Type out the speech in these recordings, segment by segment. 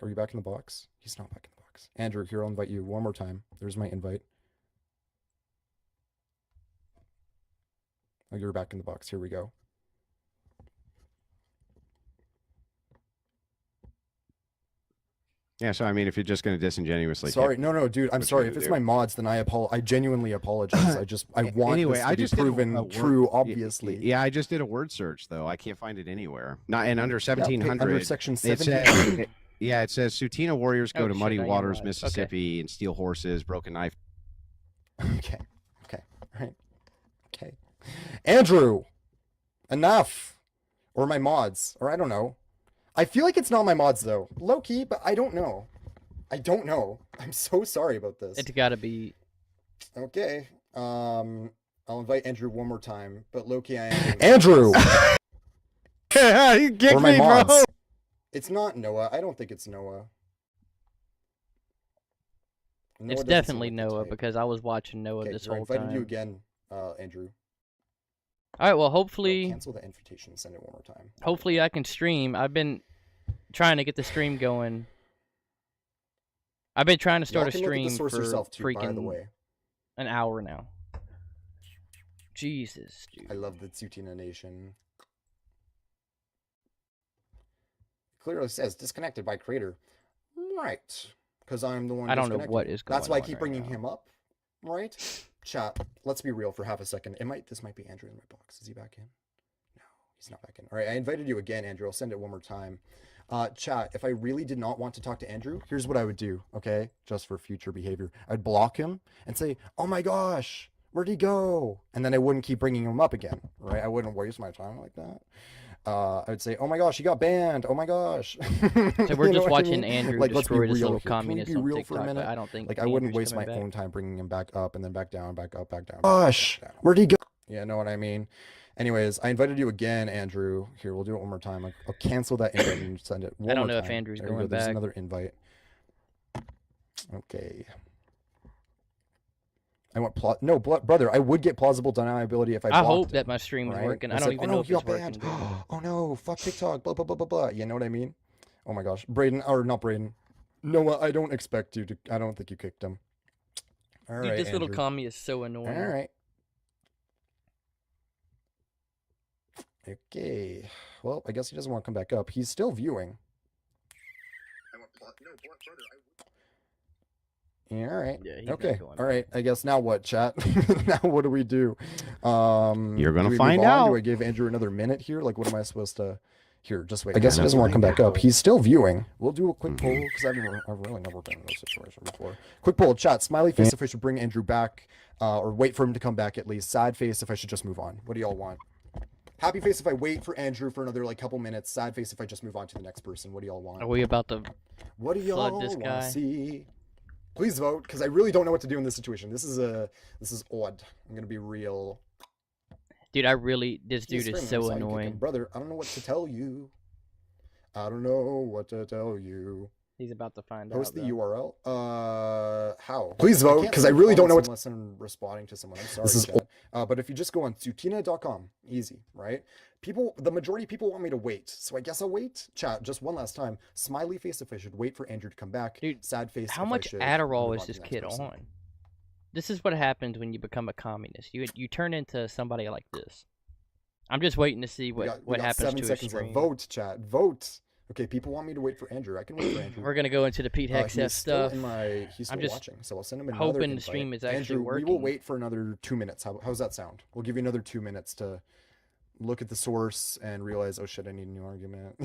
back? Are you back in the box? He's not back in the box. Andrew, here, I'll invite you one more time. There's my invite. Oh, you're back in the box. Here we go. Yeah, so I mean, if you're just going to disingenuously, sorry, no, dude, I'm sorry. If it's my mods, then I genuinely apologize. I want anyway, this to I be just proven true, obviously. Yeah, I just did a word search though. I can't find it anywhere. Not and under 1700. Under section 17. It says Sutina warriors go to Muddy shit, Waters, Mississippi, and steal horses, broken knife. Okay, all right, okay. Andrew, enough. Or my mods, or I don't know. I feel like it's not my mods though. Low key, but I don't know. I'm so sorry about this. It's gotta be. Okay. I'll invite Andrew one more time, but low key I am. Andrew. You kicked me, mods. bro. It's not Noah. I don't think it's Noah. It's definitely Noah because I was watching Noah this whole time. I invited you again, Andrew. All right, well, hopefully cancel the invitation and send it one more time. Hopefully I can stream. I've been trying to get the stream going. I've been trying to start a stream for freaking an hour now. Jesus, dude. I love the Tsutina Nation. It clearly says disconnected by creator. Right. Because I'm the one I don't know what is going on. That's why I keep bringing him up. Right? Chat, let's be real for half a second. This might be Andrew in my box. Is he back in? No, he's not back in. All right, I invited you again, Andrew. I'll send it one more time. Chat, if I really did not want to talk to Andrew, here's what I would do, okay? Just for future behavior. I'd block him and say, oh my gosh, where'd he go? And then I wouldn't keep bringing him up again, right? I wouldn't waste my time like that. I would say, oh my gosh, he got banned. Oh my gosh. So we're just watching Andrew destroy this little here. communist on TikTok, for a minute? I don't think I wouldn't waste my back. own time bringing him back up and then back down, back up, back down. Gosh, where'd he go? Yeah, know what I mean? Anyways, I invited you again, Andrew. Here, we'll do it one more time. I'll cancel that invite and send it one more time. I don't know if Andrew's going back. There's another invite. Okay. I want brother. I would get plausible deniability if I blocked hope it, that my stream is working. I don't even know if it's working. Oh no, fuck TikTok, blah, blah, blah, blah, blah. You know what I mean? Oh my gosh. Braden, or not Braden. Noah, I don't expect you to, I don't think you kicked him. All right, this little commie is so annoying. All right. Okay. Well, I guess he doesn't want to come back up. He's still viewing. Yeah, all right. Yeah, okay. All right. I guess now what, chat? Now what do we do? You're gonna find out. Do I give Andrew another minute here? Like, what am I supposed to? Here, just wait. I guess he doesn't want to come back up. He's still viewing. We'll do a quick poll because I've really never been in this situation before. Quick poll, chat. Smiley face if I should bring Andrew back, or wait for him to come back at least. Sad face if I should just move on. What do y'all want? Happy face if I wait for Andrew for another couple minutes. Sad face if I just move on to the next person. What do y'all want? Are we about to? What do y'all want to see? Please vote, because I really don't know what to do in this situation. This is odd. I'm gonna be real. Dude, this dude is so annoying. Brother, I don't know what to tell you. I don't know what to tell you. He's about to find out. Post the URL. How? Please vote, because I really don't know what. Unless I'm responding to someone. I'm sorry. This is but if you just go on Tsutina.com, easy, right? The majority of people want me to wait, so I guess I'll wait. Chat, just one last time. Smiley face if I should wait for Andrew to come back. Dude, sad face. How much Adderall is this kid on? This is what happens when you become a communist. You turn into somebody like this. I'm just waiting to see what happens 7 to his seconds stream. Left. Vote, chat. Vote. Okay, people want me to wait for Andrew. I can wait for Andrew. We're gonna go into the Pete Hegseth stuff. He's still watching, so I'll send him another hoping invite. the stream is actually Andrew, working. We will wait for another 2 minutes. How's that sound? We'll give you another 2 minutes to look at the source and realize, oh shit, I need a new argument.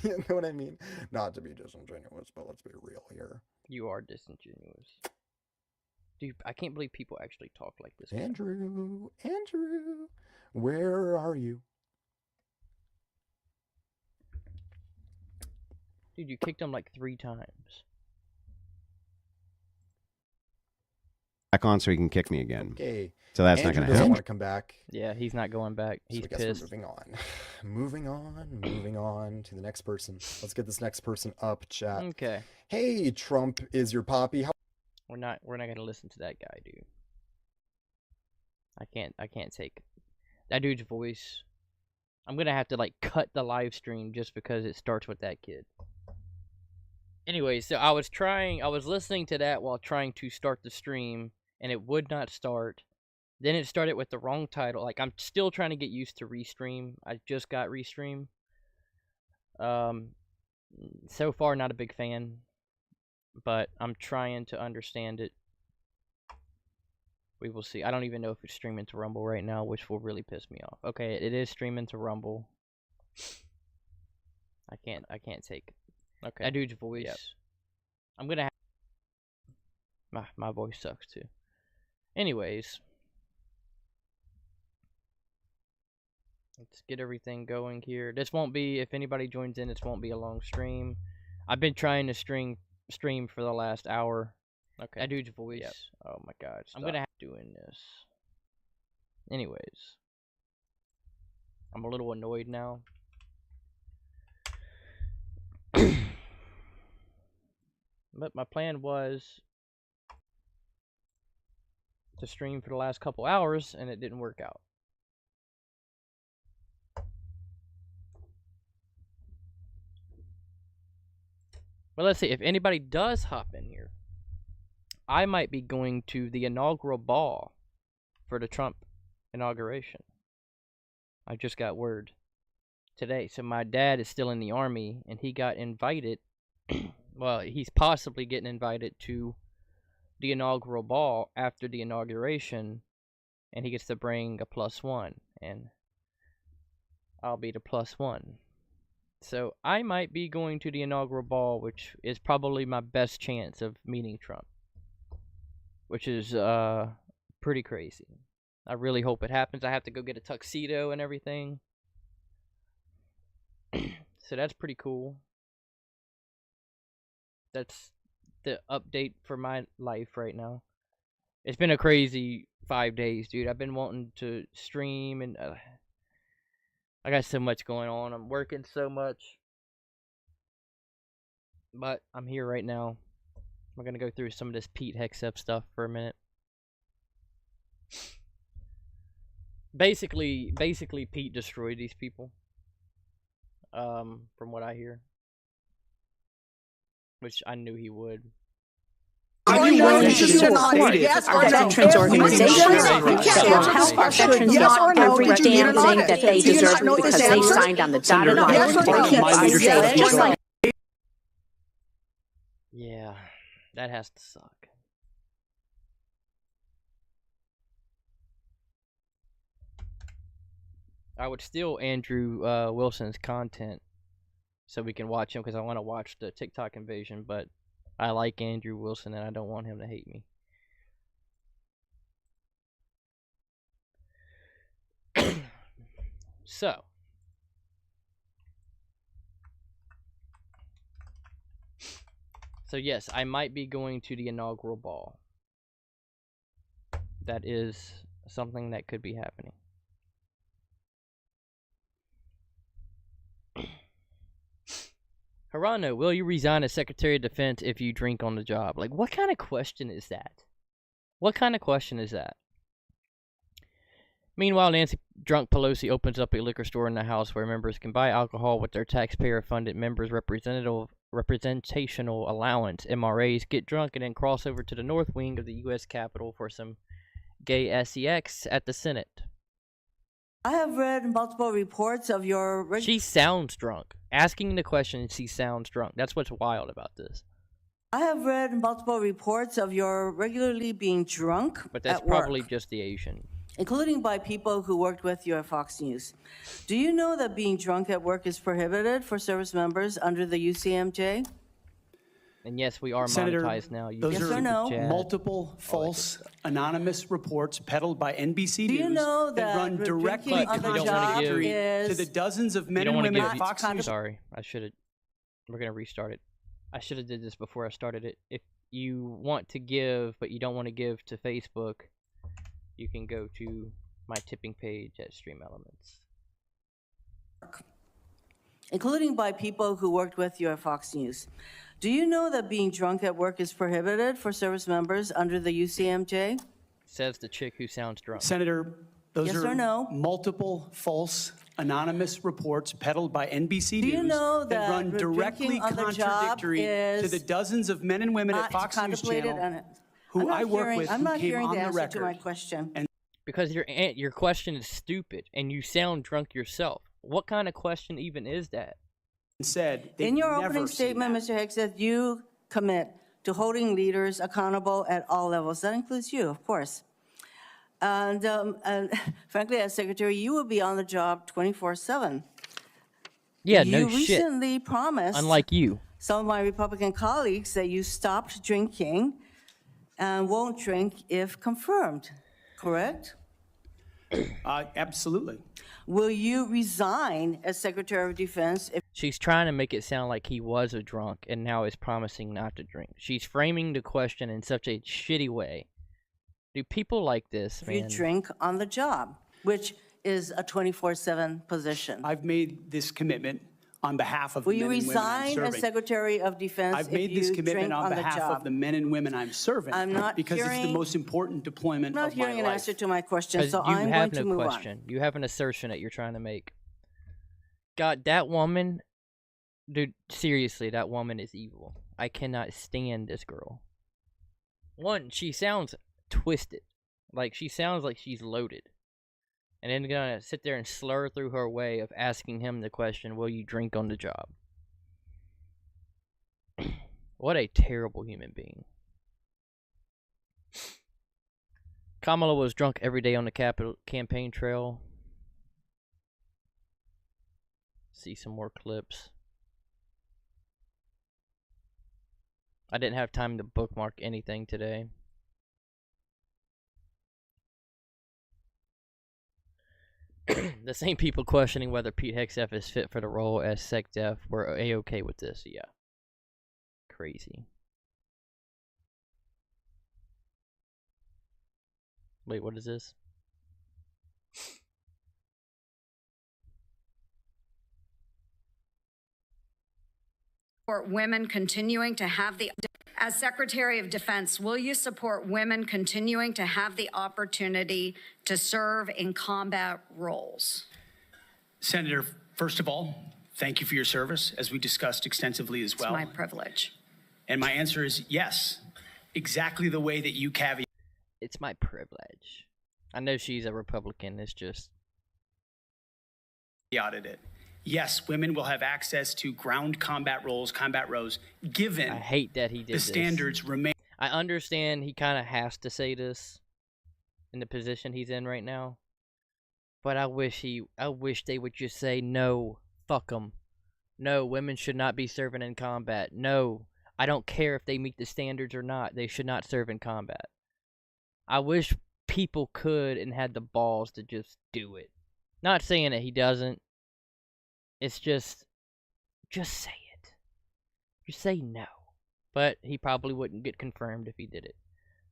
You know what I mean? Not to be disingenuous, but let's be real here. You are disingenuous. Dude, I can't believe people actually talk like this. Andrew, where are you? Dude, you kicked him like 3 times. Back on so he can kick me again. Okay. So that's Andrew not going to doesn't happen. want to come back. Yeah, he's not going back. He's pissed. Moving on. Moving on to the next person. Let's get this next person up, chat. Okay. Hey, Trump is your poppy. We're not gonna listen to that guy, dude. I can't take that dude's voice. I'm gonna have to cut the live stream just because it starts with that kid. Anyway, so I was listening to that while trying to start the stream, and it would not start. Then it started with the wrong title. Like, I'm still trying to get used to Restream. I just got Restream. So far, not a big fan, but I'm trying to understand it. We will see. I don't even know if it's streaming to Rumble right now, which will really piss me off. Okay, it is streaming to Rumble. I can't take Okay. that dude's voice. Yep. I'm gonna have... my voice sucks too. Anyways, let's get everything going here. This won't be, if anybody joins in, this won't be a long stream. I've been trying to stream for the last hour. Okay. That dude's voice. Yep. Oh my god. Stop. I'm gonna have doing this. Anyways, I'm a little annoyed now. But my plan was to stream for the last couple hours, and it didn't work out. Well, let's see. If anybody does hop in here, I might be going to the inaugural ball for the Trump inauguration. I just got word today. So my dad is still in the Army, and he got invited. Well, he's possibly getting invited to the inaugural ball after the inauguration, and he gets to bring a +1, and I'll be the +1. So I might be going to the inaugural ball, which is probably my best chance of meeting Trump, which is pretty crazy. I really hope it happens. I have to go get a tuxedo and everything. So that's pretty cool. That's the update for my life right now. It's been a crazy 5 days, dude. I've been wanting to stream, and I got so much going on. I'm working so much. But I'm here right now. We're going to go through some of this Pete Hegseth stuff for a minute. Basically, Pete destroyed these people. From what I hear. Which I knew he would. Are you willing to support our veterans organizations that will help our veterans get every damn thing that they deserve because they signed on the dotted line to keep us safe, just like... Yeah, that has to suck. I would steal Andrew Wilson's content so we can watch him, because I want to watch the TikTok invasion, but I like Andrew Wilson and I don't want him to hate me. So yes, I might be going to the inaugural ball. That is something that could be happening. Hirano, will you resign as Secretary of Defense if you drink on the job? Like, what kind of question is that? What kind of question is that? Meanwhile, Nancy Drunk Pelosi opens up a liquor store in the House where members can buy alcohol with their taxpayer-funded members' representational allowance, MRAs, get drunk, and then cross over to the North Wing of the U.S. Capitol for some gay sex at the Senate. I have read multiple reports of your... She sounds drunk. Asking the question, she sounds drunk. That's what's wild about this. I have read multiple reports of your regularly being drunk But that's at probably work, just the Asian. including by people who worked with you at Fox News. Do you know that being drunk at work is prohibited for service members under the UCMJ? And yes, we are Senator, monetized now. Those Yes are or no? multiple false anonymous reports peddled by NBC Do you News know that run that directly drinking on the contradictory job to the is... dozens of men You don't and wanna women give- at Fox News. Sorry, I should have. We're gonna restart it. I should have did this before I started it. If you want to give, but you don't want to give to Facebook, you can go to my tipping page at Stream Elements. including by people who worked with you at Fox News. Do you know that being drunk at work is prohibited for service members under the UCMJ? Says the chick who sounds drunk. Senator, those Yes are or no? multiple false anonymous reports peddled by NBC Do you News know that that run directly drinking on the job contradictory to the is dozens of men and women at not Fox News contemplated Channel on it? who I work with I'm who not came hearing on the the answer to my record question. Because your question is stupid and you sound drunk yourself. What kind of question even is that? and said they've In your never opening seen statement, that. Mr. Hegseth, you commit to holding leaders accountable at all levels. That includes you, of course. And frankly, as secretary, you will be on the job 24/7. Yeah, You no shit. recently promised Unlike you. some of my Republican colleagues that you stopped drinking and won't drink if confirmed, correct? Absolutely. Will you resign as Secretary of Defense if She's trying to make it sound like he was a drunk and now is promising not to drink. She's framing the question in such a shitty way. Do people like this, you man? drink on the job, which is a 24/7 position? I've made this commitment on behalf of Will the you men and women I'm resign serving. as Secretary of Defense I've if made this you commitment drink on on the behalf of job? the men and women I'm serving I'm not because it's the hearing- most important deployment I'm not of my hearing an life. answer to my question, Because so you I'm have going no to move question. on. You have an assertion that you're trying to make. God, that woman, dude, seriously, that woman is evil. I cannot stand this girl. One, she sounds twisted. Like, she sounds like she's loaded. And then gonna sit there and slur through her way of asking him the question, will you drink on the job? What a terrible human being. Kamala was drunk every day on the campaign trail. See some more clips. I didn't have time to bookmark anything today. The same people questioning whether Pete Hegseth is fit for the role as SecDef were A-okay with this. Yeah. Crazy. Wait, what is this? For women continuing to have the, as Secretary of Defense, will you support women continuing to have the opportunity to serve in combat roles? Senator, first of all, thank you for your service, as we discussed extensively as well. It's my privilege. And my answer is yes, exactly the way that you caveat. It's my privilege. I know she's a Republican. It's just It. Yes, women will have access to ground combat roles, given I hate that he did the this. standards remain. I understand he kind of has to say this in the position he's in right now, but I wish they would just say no, fuck them. No, women should not be serving in combat. No, I don't care if they meet the standards or not. They should not serve in combat. I wish people could and had the balls to just do it. Not saying that he doesn't. It's just say it. Just say no. But he probably wouldn't get confirmed if he did it.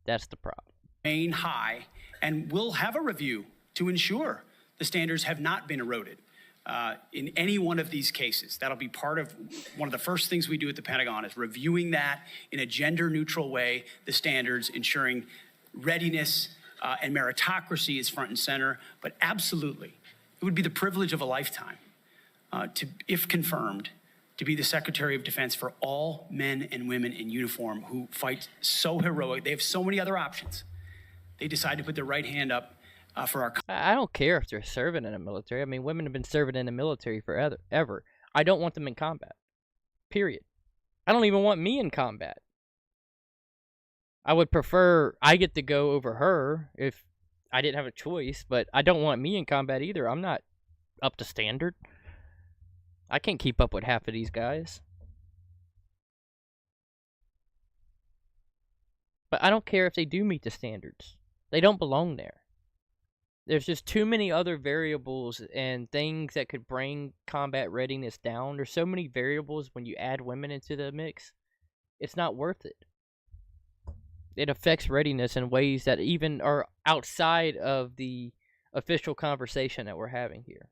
That's the problem. Remain high, and we'll have a review to ensure the standards have not been eroded in any one of these cases. That'll be part of one of the first things we do at the Pentagon is reviewing that in a gender-neutral way, the standards, ensuring readiness and meritocracy is front and center. But absolutely, it would be the privilege of a lifetime to, if confirmed, to be the Secretary of Defense for all men and women in uniform who fight so heroic. They have so many other options. They decide to put their right hand up for our. I don't care if they're serving in the military. I mean, women have been serving in the military forever. Ever. I don't want them in combat. Period. I don't even want me in combat. I would prefer I get to go over her if I didn't have a choice, but I don't want me in combat either. I'm not up to standard. I can't keep up with half of these guys. But I don't care if they do meet the standards. They don't belong there. There's just too many other variables and things that could bring combat readiness down. There's so many variables when you add women into the mix. It's not worth it. It affects readiness in ways that even are outside of the official conversation that we're having here.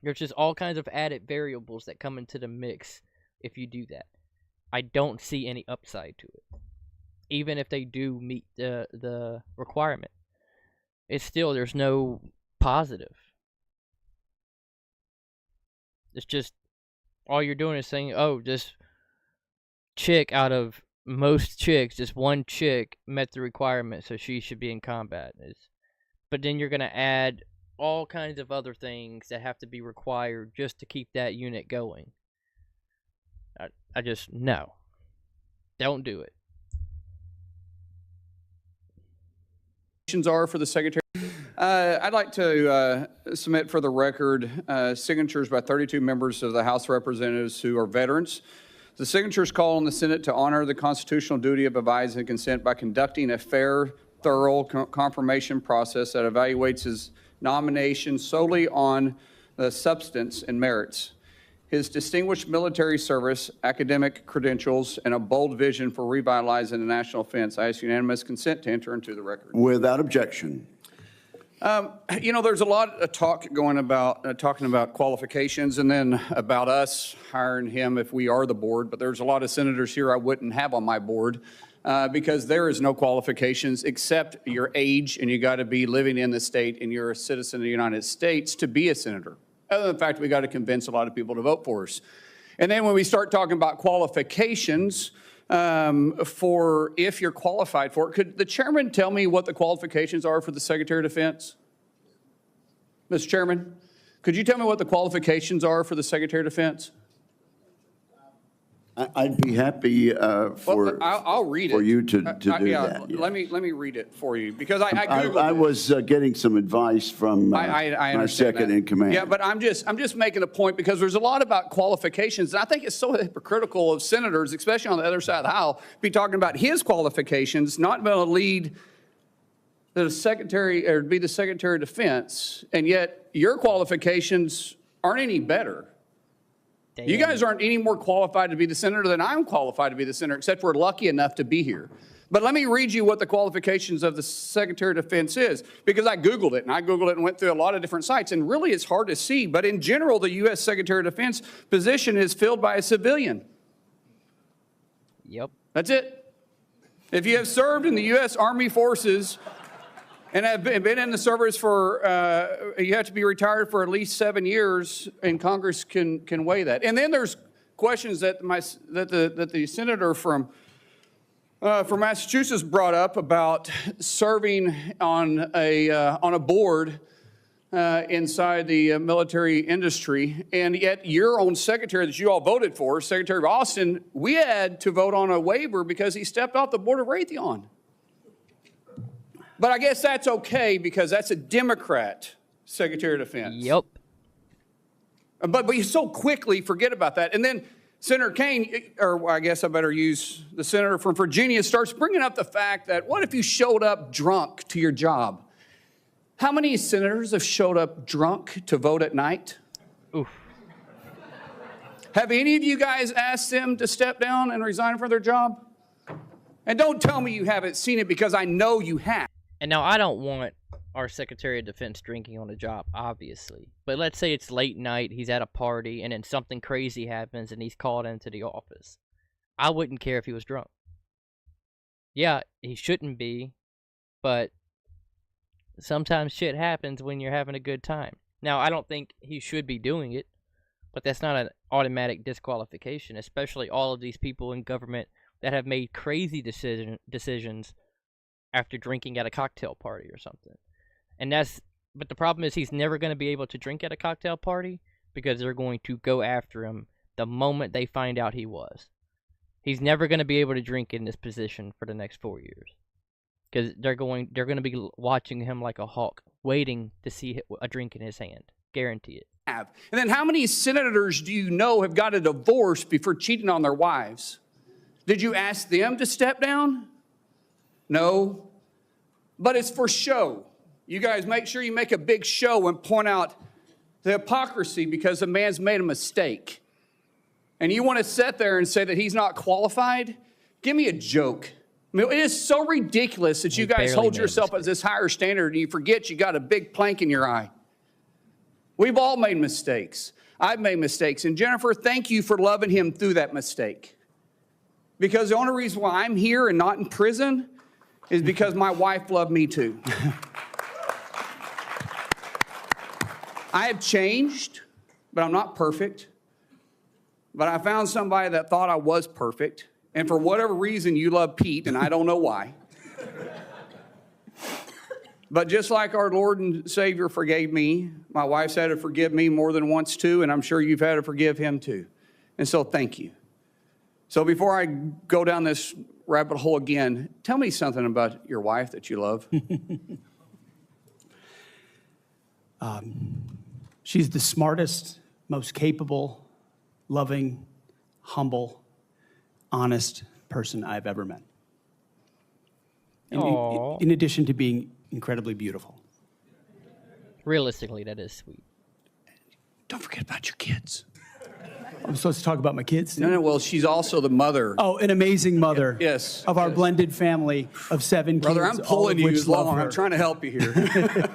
There's just all kinds of added variables that come into the mix if you do that. I don't see any upside to it. Even if they do meet the requirement. It's still, there's no positive. It's just all you're doing is saying, oh, this chick out of most chicks, just one chick met the requirement, so she should be in combat. But then you're going to add all kinds of other things that have to be required just to keep that unit going. I just, no. Don't do it. Are for the Secretary. I'd like to submit for the record signatures by 32 members of the House of Representatives who are veterans. The signatures call on the Senate to honor the constitutional duty of advise and consent by conducting a fair, thorough confirmation process that evaluates his nomination solely on the substance and merits. His distinguished military service, academic credentials, and a bold vision for revitalizing the national defense. I ask unanimous consent to enter into the record. Without objection. You know, there's a lot of talk going about talking about qualifications and then about us hiring him if we are the board. But there's a lot of senators here I wouldn't have on my board because there is no qualifications except your age, and you got to be living in the state and you're a citizen of the United States to be a senator. Other than the fact we got to convince a lot of people to vote for us. And then when we start talking about qualifications for if you're qualified for it, could the chairman tell me what the qualifications are for the Secretary of Defense? Mr. Chairman, could you tell me what the qualifications are for the Secretary of Defense? I'd be happy for I'll read for it. you to do that. Yeah. Let me read it for you because I Googled I it. was getting some advice from I my second in command. Yeah, but I'm just making a point because there's a lot about qualifications, and I think it's so hypocritical of senators, especially on the other side of the aisle, be talking about his qualifications, not being able to lead the secretary or be the Secretary of Defense, and yet your qualifications aren't any better. Damn. You guys aren't any more qualified to be the senator than I'm qualified to be the senator, except we're lucky enough to be here. But let me read you what the qualifications of the Secretary of Defense is, because I Googled it, and went through a lot of different sites, and really it's hard to see. But in general, the U.S. Secretary of Defense position is filled by a civilian. Yep. That's it. If you have served in the U.S. Army Forces and have been in the service for, you have to be retired for at least 7 years, and Congress can weigh that. And then there's questions that the senator from Massachusetts brought up about serving on a board inside the military industry, and yet your own secretary that you all voted for, Secretary of Austin, we had to vote on a waiver because he stepped off the board of Raytheon. But I guess that's okay because that's a Democrat Secretary of Defense. Yep. But you so quickly forget about that. And then Senator Kaine, or I guess I better use the senator from Virginia, starts bringing up the fact that what if you showed up drunk to your job? How many senators have showed up drunk to vote at night? Oof. Have any of you guys asked them to step down and resign from their job? And don't tell me you haven't seen it because I know you have. And now I don't want our Secretary of Defense drinking on the job, obviously. But let's say it's late night, he's at a party, and then something crazy happens and he's called into the office. I wouldn't care if he was drunk. Yeah, he shouldn't be, but sometimes shit happens when you're having a good time. Now, I don't think he should be doing it, but that's not an automatic disqualification, especially all of these people in government that have made crazy decisions after drinking at a cocktail party or something. But the problem is he's never going to be able to drink at a cocktail party because they're going to go after him the moment they find out he was. He's never going to be able to drink in this position for the next 4 years because they're going to be watching him like a hawk, waiting to see a drink in his hand. Guarantee it. And then how many senators do you know have got a divorce before cheating on their wives? Did you ask them to step down? No, but it's for show. You guys make sure you make a big show and point out the hypocrisy because the man's made a mistake. And you want to sit there and say that he's not qualified? Give me a joke. I mean, it is so ridiculous that you guys hold yourself as this higher standard and you forget you got a big plank in your eye. We've all made mistakes. I've made mistakes. And Jennifer, thank you for loving him through that mistake. Because the only reason why I'm here and not in prison is because my wife loved me too. I have changed, but I'm not perfect. But I found somebody that thought I was perfect. And for whatever reason, you love Pete, and I don't know why. But just like our Lord and Savior forgave me, my wife's had to forgive me more than once too, and I'm sure you've had to forgive him too. And so thank you. So before I go down this rabbit hole again, tell me something about your wife that you love. She's the smartest, most capable, loving, humble, honest person I've ever met. In addition to being incredibly beautiful. Realistically, that is sweet. Don't forget about your kids. I'm supposed to talk about my kids? No, well, she's also the mother. Oh, an amazing mother. Yes. Of our blended family of 7 kids. Brother, I'm pulling you along. I'm trying to help you here.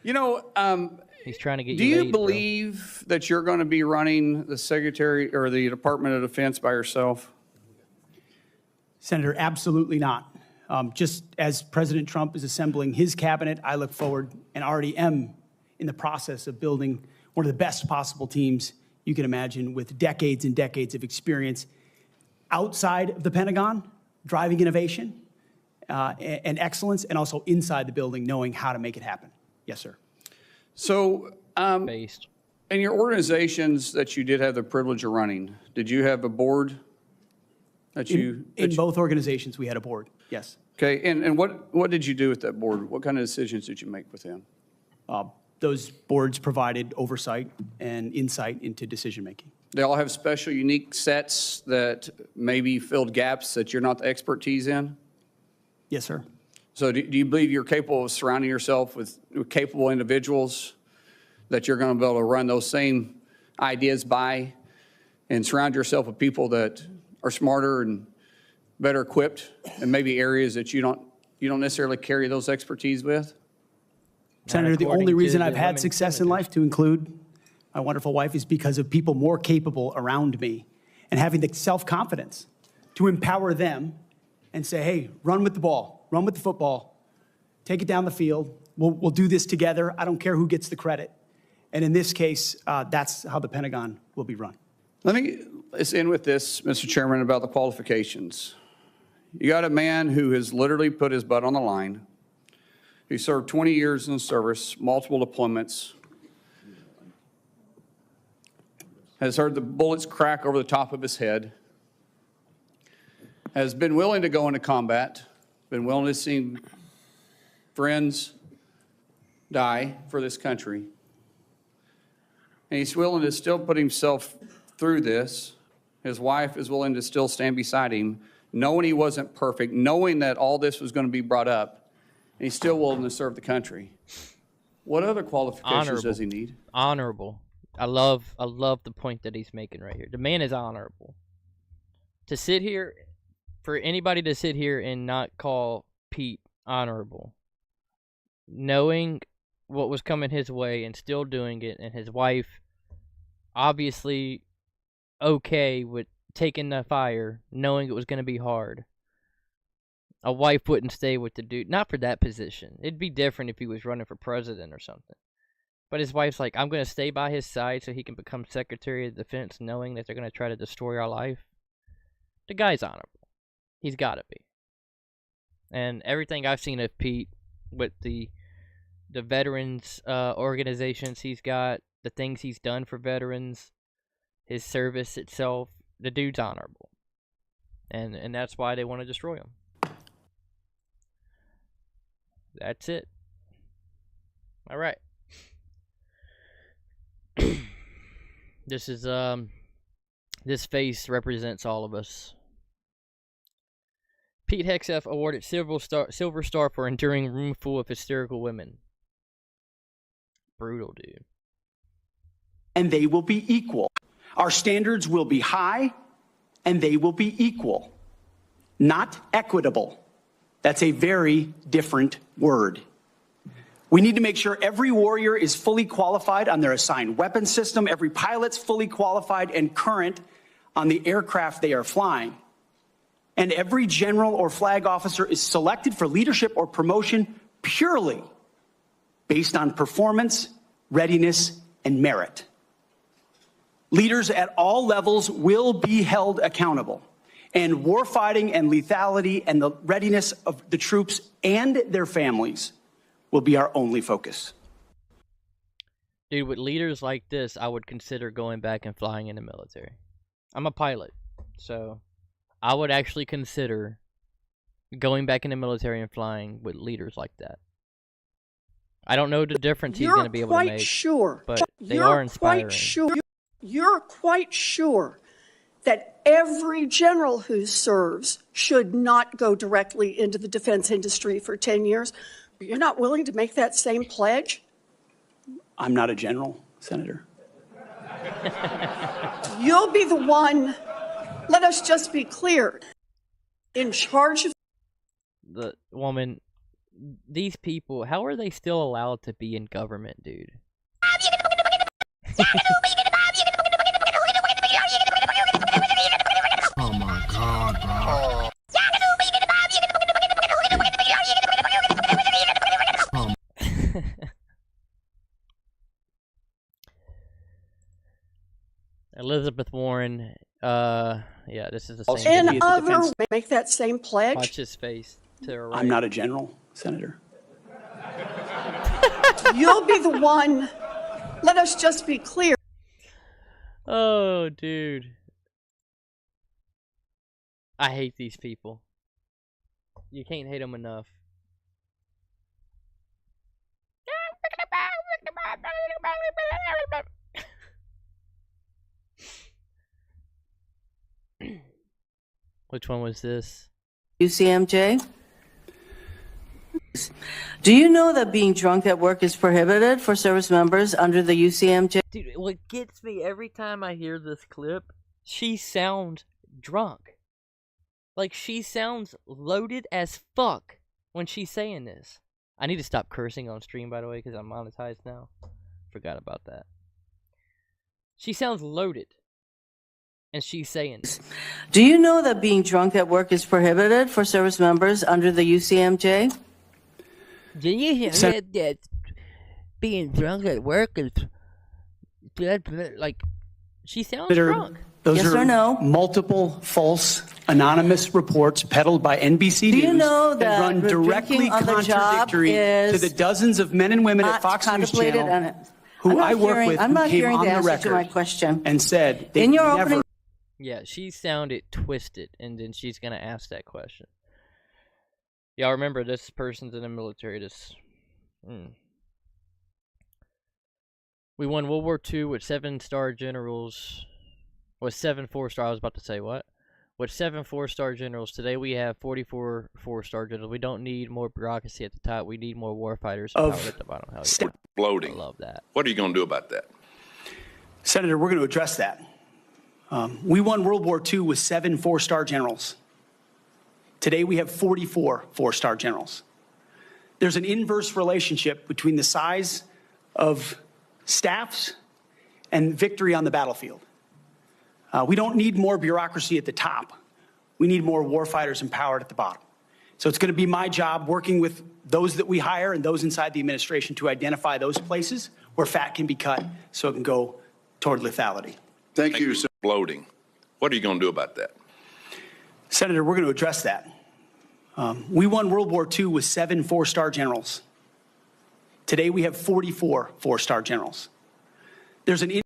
You know, he's trying to get do you believe that you're going to be running the Secretary or the Department of Defense by yourself? Senator, absolutely not. Just as President Trump is assembling his cabinet, I look forward and already am in the process of building one of the best possible teams you can imagine with decades and decades of experience outside of the Pentagon, driving innovation and excellence, and also inside the building, knowing how to make it happen. Yes, sir. So, Based. in your organizations that you did have the privilege of running, did you have a board that you... In both organizations, we had a board, yes. Okay, and what did you do with that board? What kind of decisions did you make with them? Those boards provided oversight and insight into decision-making. They all have special, unique sets that maybe filled gaps that you're not the expertise in? Yes, sir. So do you believe you're capable of surrounding yourself with capable individuals that you're going to be able to run those same ideas by and surround yourself with people that are smarter and better equipped in maybe areas that you don't necessarily carry those expertise with? Senator, the only reason I've had success in life, to include my wonderful wife, is because of people more capable around me and having the self-confidence to empower them and say, hey, run with the ball, run with the football, take it down the field. We'll do this together. I don't care who gets the credit. And in this case, that's how the Pentagon will be run. Let's end with this, Mr. Chairman, about the qualifications. You got a man who has literally put his butt on the line, who served 20 years in the service, multiple deployments, has heard the bullets crack over the top of his head, has been willing to go into combat, been willing to see friends die for this country. And he's willing to still put himself through this. His wife is willing to still stand beside him, knowing he wasn't perfect, knowing that all this was going to be brought up, and he's still willing to serve the country. What other qualifications does he need? Honorable. I love the point that he's making right here. The man is honorable. To sit here, for anybody to sit here and not call Pete honorable, knowing what was coming his way and still doing it, and his wife obviously okay with taking the fire, knowing it was going to be hard. A wife wouldn't stay with the dude, not for that position. It'd be different if he was running for president or something. But his wife's like, I'm going to stay by his side so he can become Secretary of Defense, knowing that they're going to try to destroy our life. The guy's honorable. He's got to be. And everything I've seen of Pete with the veterans organizations he's got, the things he's done for veterans, his service itself, the dude's honorable. And that's why they want to destroy him. That's it. All right. This is this face represents all of us. Pete Hegseth awarded Silver Star for enduring room full of hysterical women. Brutal, dude. And they will be equal. Our standards will be high, and they will be equal, not equitable. That's a very different word. We need to make sure every warrior is fully qualified on their assigned weapon system, every pilot's fully qualified and current on the aircraft they are flying, and every general or flag officer is selected for leadership or promotion purely based on performance, readiness, and merit. Leaders at all levels will be held accountable, and warfighting and lethality and the readiness of the troops and their families will be our only focus. Dude, with leaders like this, I would consider going back and flying in the military. I'm a pilot, so I would actually consider going back in the military and flying with leaders like that. I don't know the difference he's going to be able to make, but they are inspiring. You're quite sure that every general who serves should not go directly into the defense industry for 10 years. You're not willing to make that same pledge? I'm not a general, Senator. You'll be the one, let us just be clear, in charge of The woman, these people, how are they still allowed to be in government, dude? Oh my God, bro. Elizabeth Warren, yeah, this is the same. in other make that same pledge. Watch his face to her right. I'm not a general, Senator. You'll be the one, let us just be clear. Oh, dude. I hate these people. You can't hate them enough. Which one was this? UCMJ? Do you know that being drunk at work is prohibited for service members under the UCMJ? Dude, what gets me every time I hear this clip, she sounds drunk. Like, she sounds loaded as fuck when she's saying this. I need to stop cursing on stream, by the way, because I'm monetized now. Forgot about that. She sounds loaded. And she's saying this. Do you know that being drunk at work is prohibited for service members under the UCMJ? Do you hear that being drunk at work is... Like, she sounds drunk. Those Yes are or no? multiple false anonymous reports peddled by NBC Do you News know that run directly drinking on the job contradictory to is the dozens of men and women at not Fox News contemplated Channel on it? who I work with I'm who not came hearing on the the answer to my record question. and said they In your never... opening... Yeah, she sounded twisted, and then she's gonna ask that question. Y'all remember, this person's in the military. We won World War II with 7-star generals. With 7 4-star, I was about to say, what? With 7 4-star generals. Today we have 44 4-star generals. We don't need more bureaucracy at the top. We need more warfighters and power at the bottom. Hell yeah. Bloating. I love that. What are you going to do about that? Senator, we're going to address that. We won World War II with 7 4-star generals. Today we have 44 4-star generals. There's an inverse relationship between the size of staffs and victory on the battlefield. We don't need more bureaucracy at the top. We need more warfighters empowered at the bottom. So it's going to be my job working with those that we hire and those inside the administration to identify those places where fat can be cut so it can go toward lethality. Thank you, sir. Bloating. What are you going to do about that? Senator, we're going to address that. We won World War II with 7 4-star generals. Today we have 44 4-star generals. There's an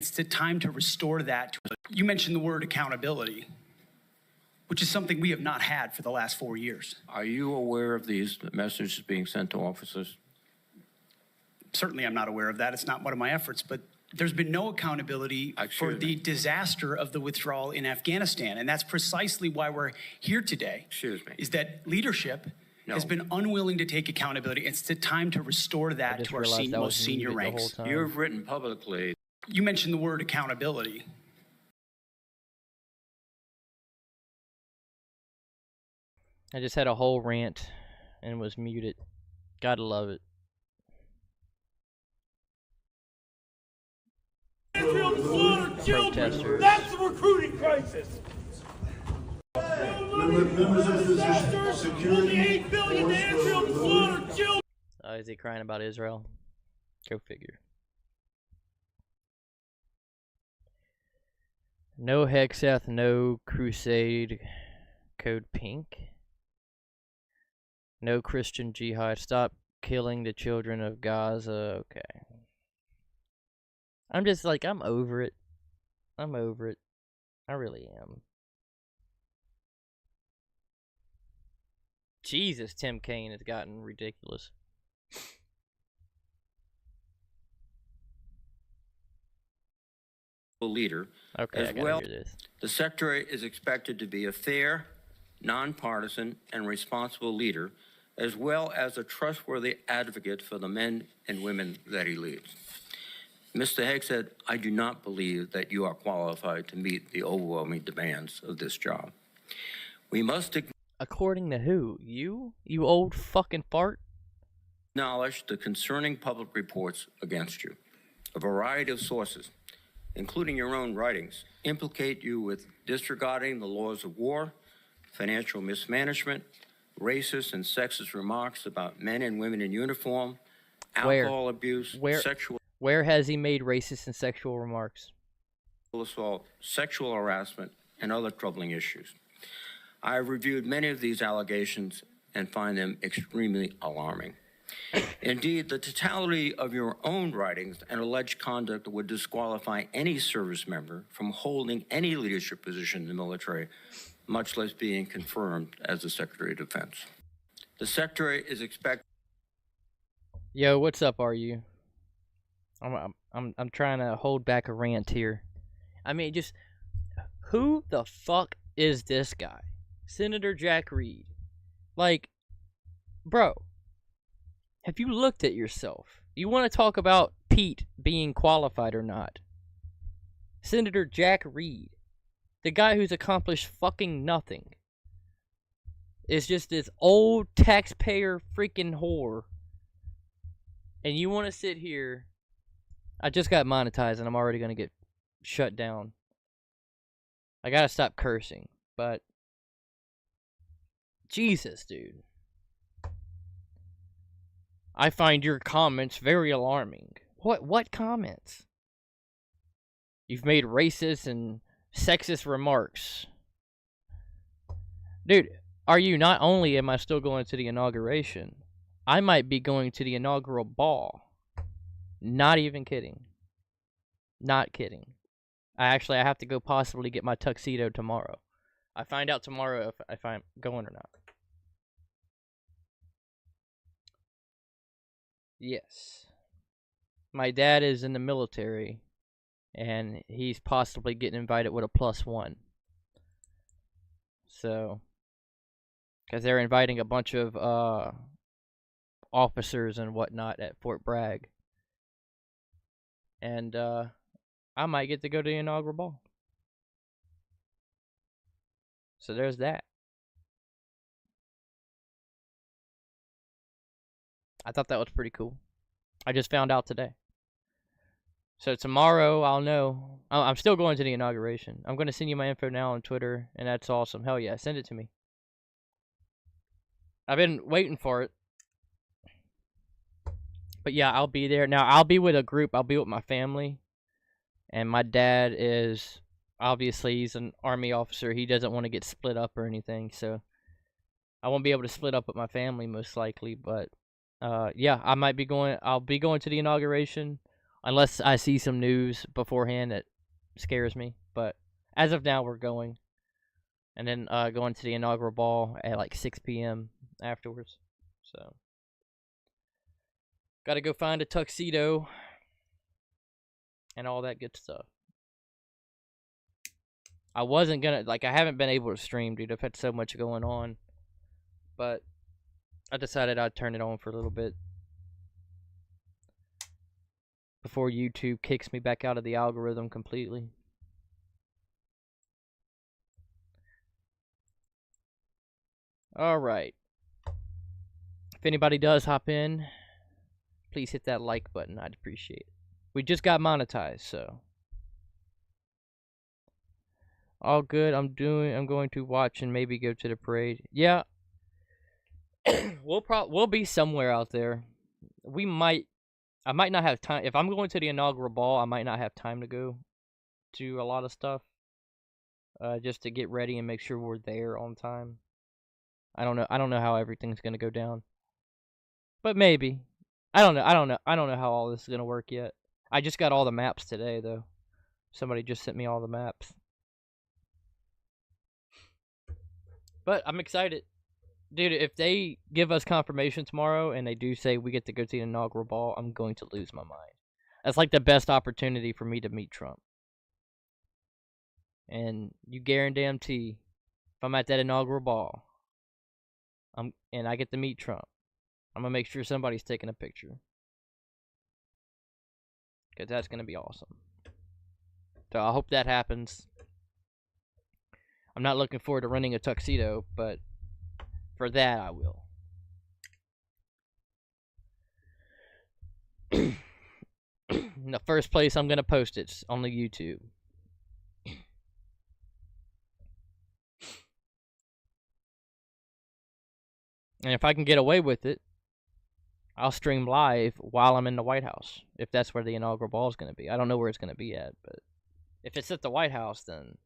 it's the time to restore that. You mentioned the word accountability, which is something we have not had for the last 4 years. Are you aware of these messages being sent to officers? Certainly, I'm not aware of that. It's not one of my efforts, but there's been no accountability for the disaster of the withdrawal in Afghanistan. And that's precisely why we're here today. Excuse me. Is that leadership has been unwilling to take accountability. It's the time to restore that to our most senior ranks. You've written publicly. You mentioned the word accountability. I just had a whole rant and was muted. Gotta love it. Protesters. That's the recruiting crisis. Is he crying about Israel? Go figure. No Hegseth, no Crusade. Code Pink. No Christian Jihad. Stop killing the children of Gaza. Okay. I'm just like, I'm over it. I'm over it. I really am. Jesus, Tim Kaine has gotten ridiculous. Leader. Okay, as I gotta well, hear this. The Secretary is expected to be a fair, nonpartisan, and responsible leader, as well as a trustworthy advocate for the men and women that he leads. Mr. Hegseth, I do not believe that you are qualified to meet the overwhelming demands of this job. We must According to who? You? You old fucking fart? acknowledge the concerning public reports against you. A variety of sources, including your own writings, implicate you with disregarding the laws of war, financial mismanagement, racist and sexist remarks about men and women in uniform, alcohol abuse, sexual Where has he made racist and sexual remarks? assault, sexual harassment, and other troubling issues. I have reviewed many of these allegations and find them extremely alarming. Indeed, the totality of your own writings and alleged conduct would disqualify any service member from holding any leadership position in the military, much less being confirmed as the Secretary of Defense. The Secretary is expected. Yo, what's up, RU? I'm trying to hold back a rant here. I mean, just who the fuck is this guy? Senator Jack Reed. Like, bro, have you looked at yourself? You want to talk about Pete being qualified or not? Senator Jack Reed, the guy who's accomplished fucking nothing, is just this old taxpayer freaking whore. And you want to sit here. I just got monetized and I'm already going to get shut down. I gotta stop cursing, but Jesus, dude. I find your comments very alarming. What comments? You've made racist and sexist remarks. Dude, are you not only am I still going to the inauguration, I might be going to the inaugural ball. Not even kidding. Not kidding. I have to go possibly get my tuxedo tomorrow. I find out tomorrow if I'm going or not. Yes. My dad is in the military, and he's possibly getting invited with a +1. So, because they're inviting a bunch of officers and whatnot at Fort Bragg. And I might get to go to the inaugural ball. So there's that. I thought that was pretty cool. I just found out today. So tomorrow I'll know. I'm still going to the inauguration. I'm going to send you my info now on Twitter, and that's awesome. Hell yeah, send it to me. I've been waiting for it. But yeah, I'll be there. Now, I'll be with a group. I'll be with my family. And my dad is, obviously, he's an Army officer. He doesn't want to get split up or anything. So I won't be able to split up with my family, most likely. But yeah, I might be going. I'll be going to the inauguration. unless I see some news beforehand that scares me. But as of now, we're going. And then going to the inaugural ball at like 6 p.m. afterwards. So, gotta go find a tuxedo and all that good stuff. I wasn't gonna, like, I haven't been able to stream, dude. I've had so much going on. But I decided I'd turn it on for a little bit before YouTube kicks me back out of the algorithm completely. Alright. If anybody does hop in, please hit that like button. I'd appreciate it. We just got monetized, so. All good. I'm going to watch and maybe go to the parade. Yeah. We'll be somewhere out there. I might not have time. If I'm going to the inaugural ball, I might not have time to go to a lot of stuff. Just to get ready and make sure we're there on time. I don't know how everything's gonna go down. But maybe. I don't know how all this is gonna work yet. I just got all the maps today though. Somebody just sent me all the maps. But I'm excited. Dude, if they give us confirmation tomorrow and they do say we get to go to the inaugural ball, I'm going to lose my mind. That's like the best opportunity for me to meet Trump. And you guarantee if I'm at that inaugural ball, and I get to meet Trump, I'm going to make sure somebody's taking a picture. Because that's going to be awesome. So I hope that happens. I'm not looking forward to renting a tuxedo, but for that I will. In the first place, I'm going to post it on the YouTube. And if I can get away with it, I'll stream live while I'm in the White House. If that's where the inaugural ball is going to be. I don't know where it's going to be at, but if it's at the White House, then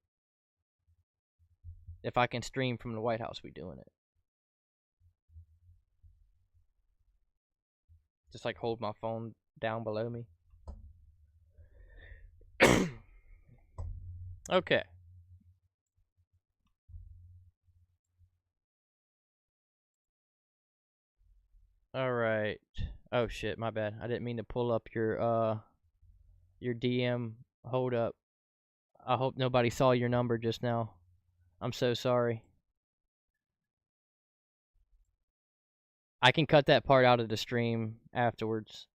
if I can stream from the White House, we're doing it. Just like hold my phone down below me. Okay. Alright. Oh shit, my bad. I didn't mean to pull up your DM. Hold up. I hope nobody saw your number just now. I'm so sorry. I can cut that part out of the stream afterwards.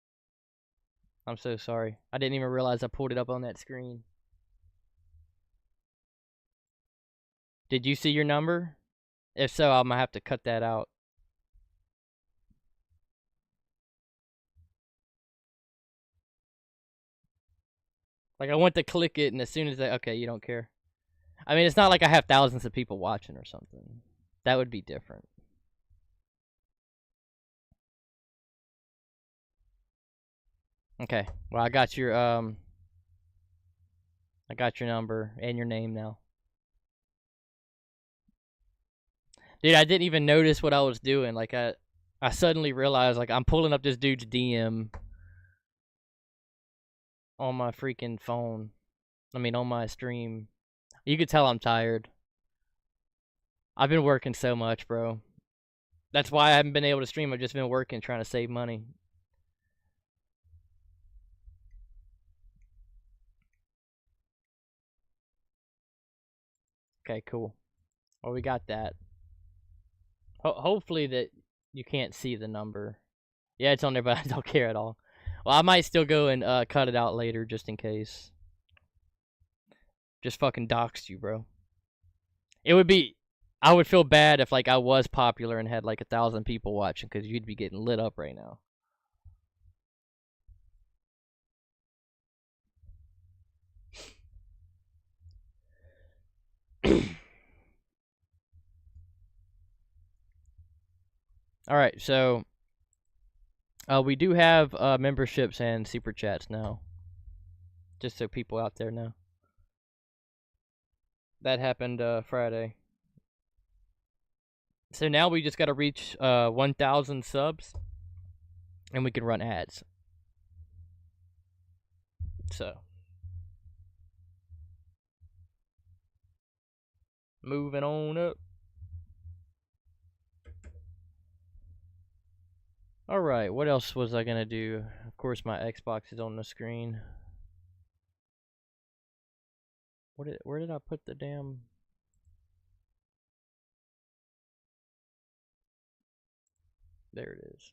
I'm so sorry. I didn't even realize I pulled it up on that screen. Did you see your number? If so, I'm gonna have to cut that out. Like, I went to click it, and as soon as okay, you don't care. I mean, it's not like I have thousands of people watching or something. That would be different. Okay, well, I got your number and your name now. Dude, I didn't even notice what I was doing. Like, I suddenly realized, like, I'm pulling up this dude's DM on my freaking phone. I mean, on my stream. You could tell I'm tired. I've been working so much, bro. That's why I haven't been able to stream. I've just been working, trying to save money. Okay, cool. Well, we got that. Hopefully that you can't see the number. Yeah, it's on there, but I don't care at all. Well, I might still go and cut it out later, just in case. Just fucking doxed you, bro. It would be... I would feel bad if, like, I was popular and had, like, 1,000 people watching, because you'd be getting lit up right now. Alright, so... we do have memberships and super chats now. Just so people out there know. That happened Friday. So now we just gotta reach 1,000 subs. And we can run ads. So, moving on up. Alright, what else was I gonna do? Of course, my Xbox is on the screen. Where did I put the damn... There it is.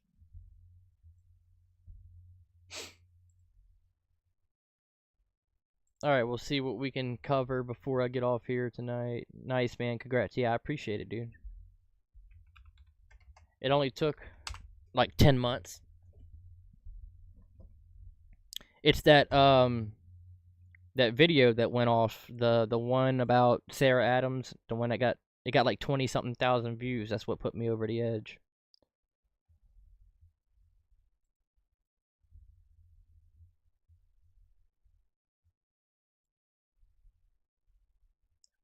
Alright, we'll see what we can cover before I get off here tonight. Nice, man. Congrats. Yeah, I appreciate it, dude. It only took like 10 months. It's that that video that went off, the one about Sarah Adams, the one that got like 20-something thousand views. That's what put me over the edge.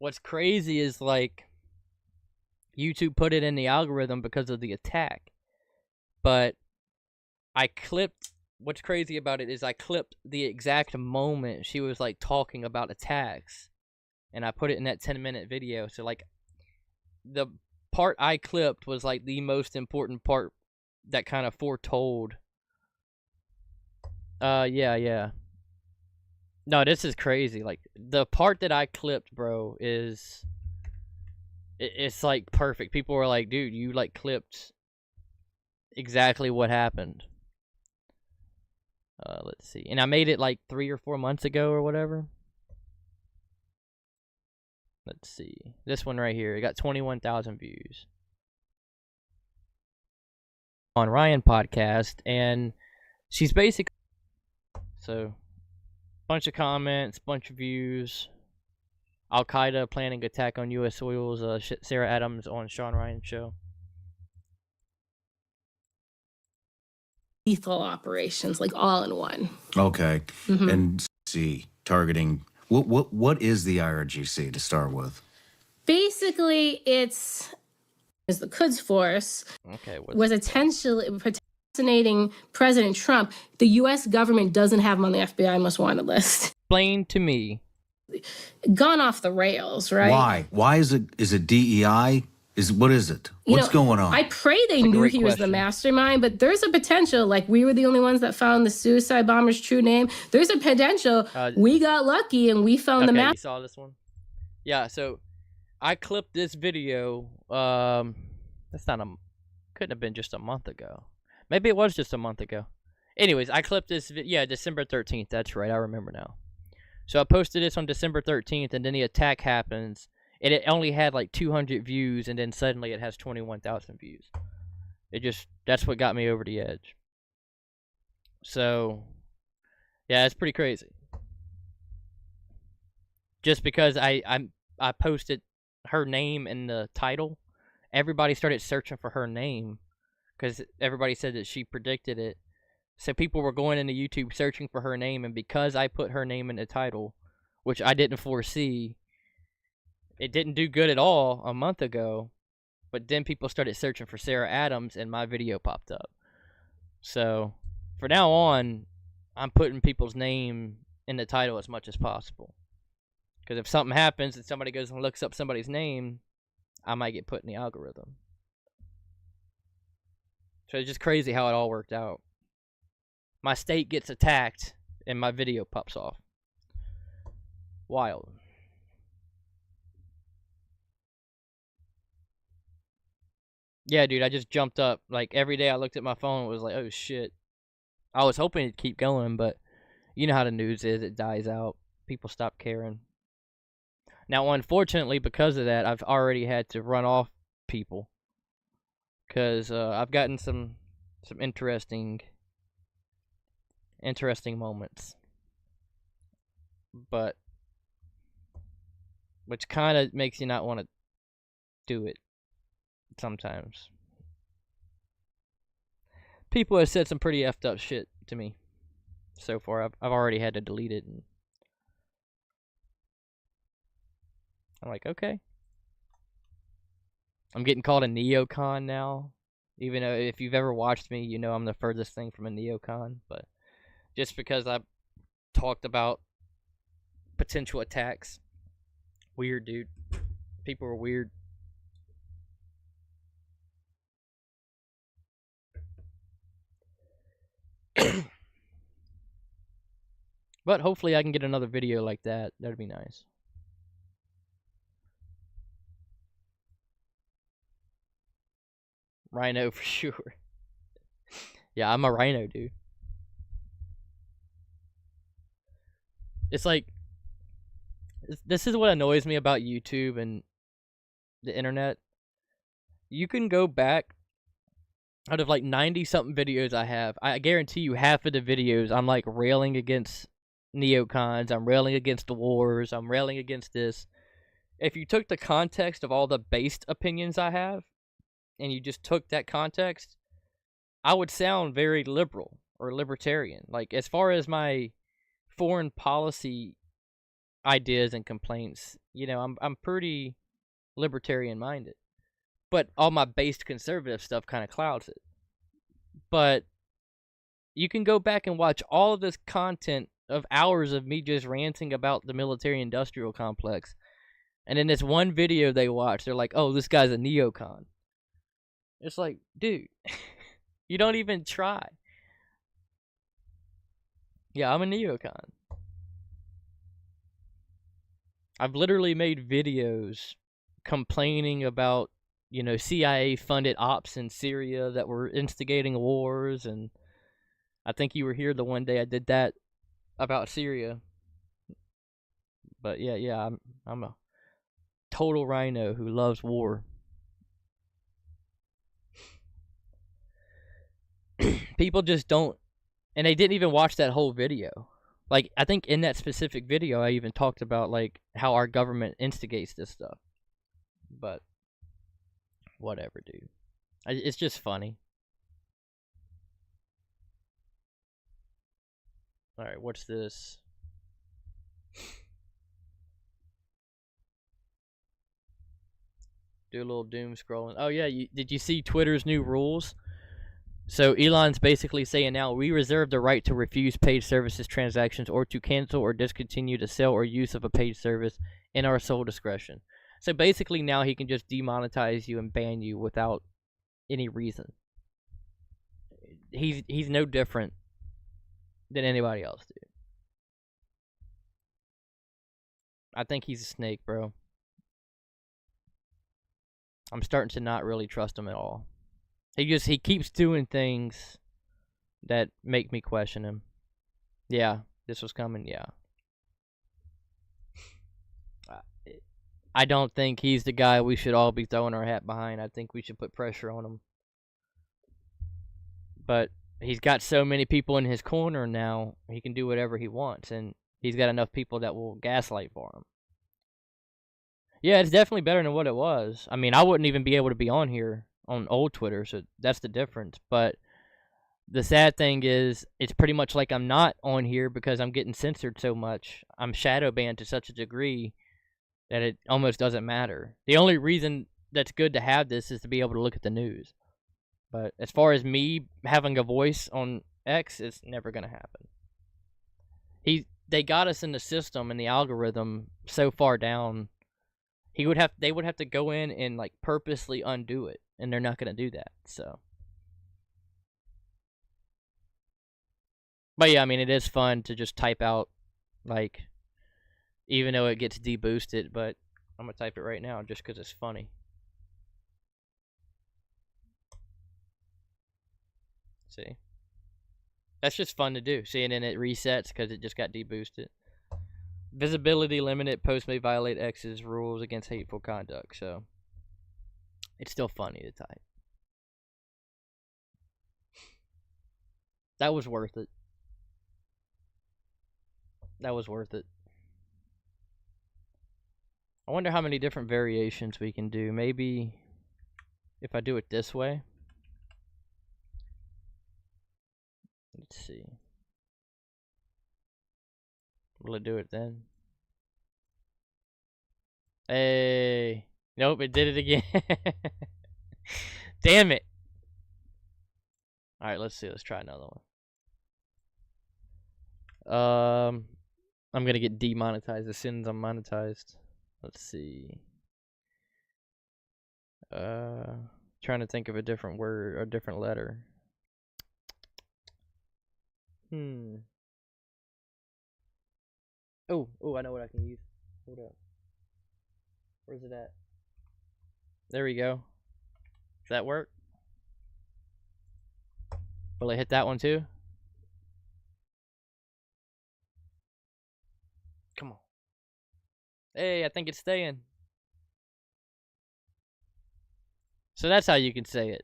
What's crazy is, like, YouTube put it in the algorithm because of the attack. But I clipped, what's crazy about it is I clipped the exact moment she was, like, talking about attacks. And I put it in that 10-minute video. So, like, the part I clipped was, like, the most important part that kind of foretold. Yeah. No, this is crazy. Like, the part that I clipped, bro, is... It's, like, perfect. People were like, dude, you, like, clipped exactly what happened. Let's see. And I made it, like, 3 or 4 months ago or whatever. Let's see. This one right here. It got 21,000 views. On Ryan podcast. And she's basically... So... Bunch of comments, bunch of views. Al Qaeda planning attack on U.S. soils. Sarah Adams on Sean Ryan show. Lethal operations, like all in one. Okay, and see targeting. What is the IRGC to start with? Basically, it's the Quds Force. Okay, was assassinating President Trump. The U.S. government doesn't have him on the FBI most wanted list. Explain to me. Gone off the rails, right? Why? Why is it? Is it DEI? What is it? What's going on? I pray they knew he was the mastermind, but there's a potential. Like, we were the only ones that found the suicide bomber's true name. There's a potential. We got lucky and we found the mastermind. You saw this one? Yeah. So I clipped this video. That's not couldn't have been just a month ago. Maybe it was just a month ago. Anyways, I clipped this. Yeah, December 13th. That's right. I remember now. So I posted this on December 13th, and then the attack happens. And it only had like 200 views, and then suddenly it has 21,000 views. That's what got me over the edge. So, yeah, it's pretty crazy. Just because I posted her name in the title, everybody started searching for her name because everybody said that she predicted it. So people were going into YouTube searching for her name, and because I put her name in the title, which I didn't foresee, it didn't do good at all a month ago, but then people started searching for Sarah Adams, and my video popped up. So, for now on, I'm putting people's name in the title as much as possible. Because if something happens and somebody goes and looks up somebody's name, I might get put in the algorithm. So it's just crazy how it all worked out. My state gets attacked, and my video pops off. Wild. Yeah, dude, I just jumped up. Like, every day I looked at my phone, it was like, oh, shit. I was hoping it'd keep going, but you know how the news is. It dies out. People stop caring. Now, unfortunately, because of that, I've already had to run off people. Because I've gotten some interesting moments. But, which kind of makes you not want to do it. Sometimes people have said some pretty effed up shit to me so far. I've already had to delete it, and I'm like, okay. I'm getting called a neocon now, even though if you've ever watched me, you know I'm the furthest thing from a neocon. But just because talked about potential attacks. Weird, dude. People are weird. But hopefully I can get another video like that. That'd be nice. Rhino for sure. Yeah, I'm a rhino, dude. It's like, this is what annoys me about YouTube and the internet. You can go back, out of like 90-something videos I have, I guarantee you half of the videos I'm like railing against neocons, I'm railing against the wars, I'm railing against this. If you took the context of all the based opinions I have, and you just took that context, I would sound very liberal or libertarian. Like, as far as my foreign policy ideas and complaints, you know, I'm pretty libertarian minded. But all my based conservative stuff kind of clouds it. But you can go back and watch all of this content of hours of me just ranting about the military-industrial complex, and in this one video they watch, they're like, oh, this guy's a neocon. It's like, dude, you don't even try. Yeah, I'm a neocon. I've literally made videos complaining about, you know, CIA-funded ops in Syria that were instigating wars, and I think you were here the one day I did that about Syria. But yeah, I'm a total rhino who loves war. People just don't, and they didn't even watch that whole video. Like, I think in that specific video, I even talked about, like, how our government instigates this stuff. But, whatever, dude. It's just funny. Alright, what's this? Do a little doom scrolling. Oh, yeah, did you see Twitter's new rules? So Elon's basically saying now, we reserve the right to refuse paid services transactions or to cancel or discontinue the sale or use of a paid service in our sole discretion. So basically now he can just demonetize you and ban you without any reason. He's no different than anybody else, dude. I think he's a snake, bro. I'm starting to not really trust him at all. He keeps doing things that make me question him. Yeah, this was coming, yeah. I don't think he's the guy we should all be throwing our hat behind. I think we should put pressure on him. But he's got so many people in his corner now, he can do whatever he wants, and he's got enough people that will gaslight for him. Yeah, it's definitely better than what it was. I mean, I wouldn't even be able to be on here on old Twitter, so that's the difference. But the sad thing is, it's pretty much like I'm not on here because I'm getting censored so much. I'm shadow banned to such a degree that it almost doesn't matter. The only reason that's good to have this is to be able to look at the news. But as far as me having a voice on X, it's never going to happen. They got us in the system and the algorithm so far down. They would have to go in and like purposely undo it, and they're not going to do that. So, but yeah, I mean, it is fun to just type out, like, even though it gets deboosted, but I'm gonna type it right now just because it's funny. See, that's just fun to do. See, and then it resets because it just got deboosted. Visibility limited. Post may violate X's rules against hateful conduct. So it's still funny to type. That was worth it. That was worth it. I wonder how many different variations we can do. Maybe if I do it this way. Let's see. Will it do it then? Hey. Nope, it did it again. Damn it. Alright, let's see. Let's try another one. I'm gonna get demonetized as soon as I'm monetized. Let's see. Trying to think of a different word, a different letter. Oh, I know what I can use. Hold up. Where's it at? There we go. Does that work? Will it hit that one too? Come on. Hey, I think it's staying. So that's how you can say it.